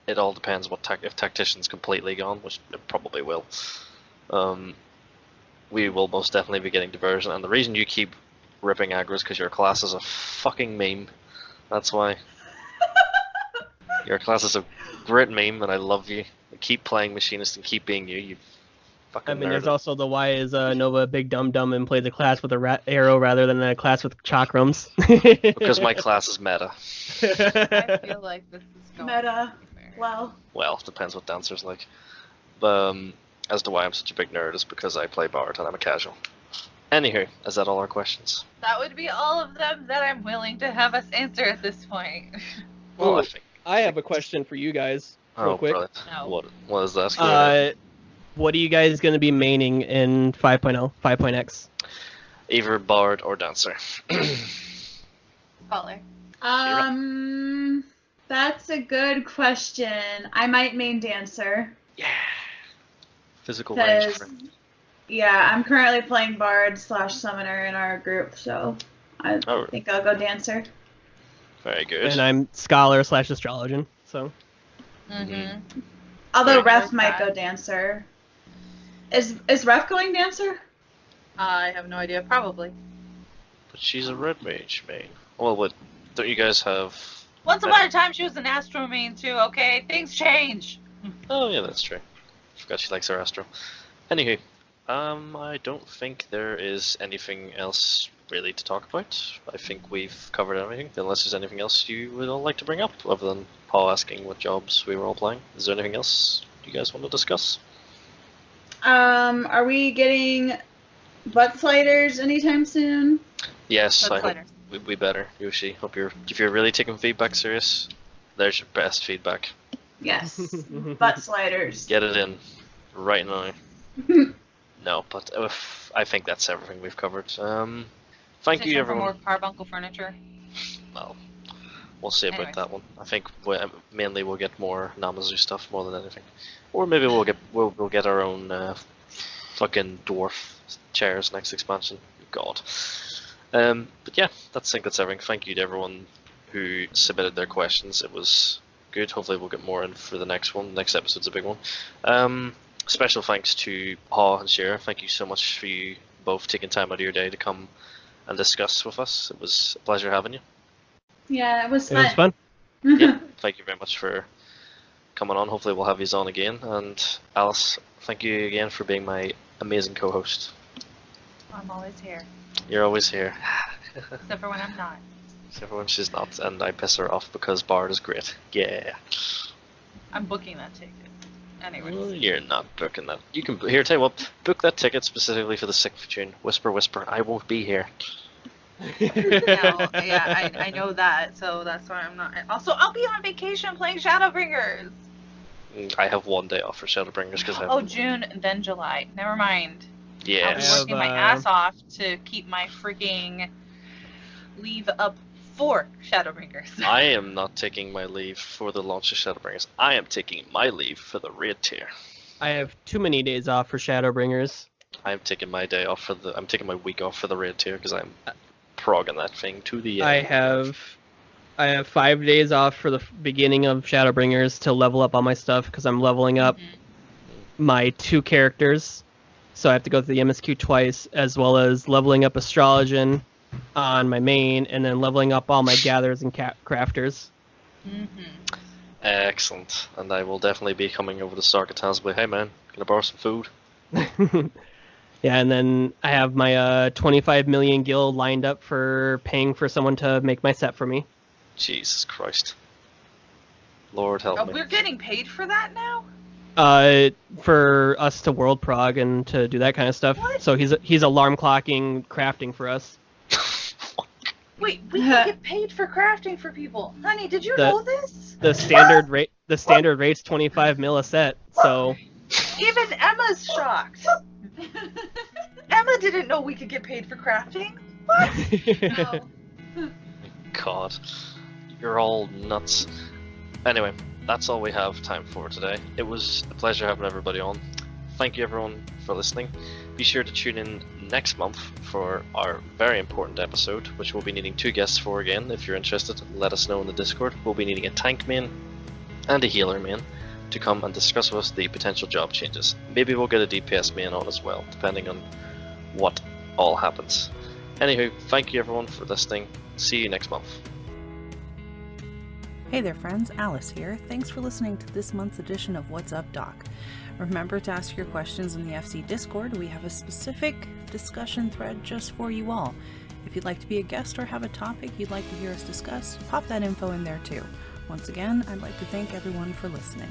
It all depends if Tactician's completely gone, which it probably will. We will most definitely be getting diversion, and the reason you keep ripping aggro is because your class is a fucking meme. That's why. Your class is a great meme, and I love you. Keep playing Machinist and keep being you, you fucking I mean, nerd. there's also the why is Nova a big dumb and plays a class with a arrow rather than a class with chakrams. Because my class is meta. I feel like this is going Meta. somewhere. Well, Depends what dancer's like. As to why I'm such a big nerd is because I play Bard and I'm a casual. Anywho, is that all our questions? That would be all of them that I'm willing to have us answer at this point. Well, Ooh, I think. I have a question for you guys, real quick. Brilliant. No. What is that? Go ahead. What are you guys going to be maining in 5.0, 5.x? Either Bard or dancer. Caller. that's a good question. I might main dancer. Yeah. Physical range. Because, yeah, I'm currently playing Bard / Summoner in our group, so I think I'll go dancer. Very good. And I'm Scholar / Astrologian, so. Mm-hmm. Although Very Ref might go dancer. Is Ref going dancer? I have no idea. Probably. But she's a red mage main. Well, what? Don't you guys have? Once upon a time, she was an Astro main too. Okay, things change. Oh yeah, that's true. Forgot she likes her Astro. Anywho, I don't think there is anything else really to talk about. I think we've covered everything. Unless there's anything else you would all like to bring up, other than Paul asking what jobs we were all playing. Is there anything else you guys want to discuss? Are we getting butt sliders anytime soon? Yes, Butt I hope sliders. we better. Yoshi, if you're really taking feedback serious, there's your best feedback. Yes, butt sliders. Get it in right now. No, but I think that's everything we've covered. Thank you, For everyone. more Carbuncle furniture. Well, we'll see about Anyways. that one. I think mainly we'll get more Namazu stuff more than anything, or maybe we'll get our own fucking dwarf chairs next expansion. God. But yeah, I think that's everything. Thank you to everyone who submitted their questions. It was good. Hopefully we'll get more in for the next one. Next episode's a big one. Special thanks to Paul and Shira. Thank you so much for you both taking time out of your day to come and discuss with us. It was a pleasure having you. Yeah, it was It fun. was fun. Yeah, thank you very much for coming on. Hopefully we'll have you on again. And Alice, thank you again for being my amazing co-host. I'm always here, You're always here. except for when I'm not. Except for when she's not, and I piss her off because Bard is great. Yeah. I'm booking that ticket. Anyways. Well, you're not booking that. You can here. Tell you what, book that ticket specifically for the sixth tune. Whisper, whisper. I won't be here. No, yeah, I know that, so that's why I'm not. Also, I'll be on vacation playing Shadowbringers. I have 1 day off for Shadowbringers because I. Oh, June and then July. Never mind. Yeah. I'll be working my ass off to keep my freaking leave up for Shadowbringers. I am not taking my leave for the launch of Shadowbringers. I am taking my leave for the raid tier. I have too many days off for Shadowbringers. I'm taking my day off for the. I'm taking my week off for the raid tier because I'm progging that thing to the end. I have 5 days off for the beginning of Shadowbringers to level up all my stuff because I'm leveling up my 2 characters. So I have to go through the MSQ twice, as well as leveling up Astrologian on my main, and then leveling up all my gatherers and crafters. Excellent. And I will definitely be coming over to Sarkatans and be, hey man, can I borrow some food? Yeah, and then I have my 25 million guild lined up for paying for someone to make my set for me. Jesus Christ. Lord help me. We're getting paid for that now? For us to world prog and to do that kind of stuff. What? So he's alarm clocking crafting for us. Wait, we can get paid for crafting for people. Honey, did you know this? The standard rate's 25 mil a set. So even Emma's shocked. Emma didn't know we could get paid for crafting. What? No. God. You're all nuts. Anyway, that's all we have time for today. It was a pleasure having everybody on. Thank you everyone for listening. Be sure to tune in next month for our very important episode, which we'll be needing 2 guests for again. If you're interested, let us know in the Discord. We'll be needing a tank main and a healer main to come and discuss with us the potential job changes. Maybe we'll get a DPS main on as well, depending on what all happens. Anywho, thank you everyone for listening. See you next month. Hey there friends, Alice here. Thanks for listening to this month's edition of What's Up Doc. Remember to ask your questions in the FC Discord. We have a specific discussion thread just for you all. If you'd like to be a guest or have a topic you'd like to hear us discuss, pop that info in there too. Once again, I'd like to thank everyone for listening.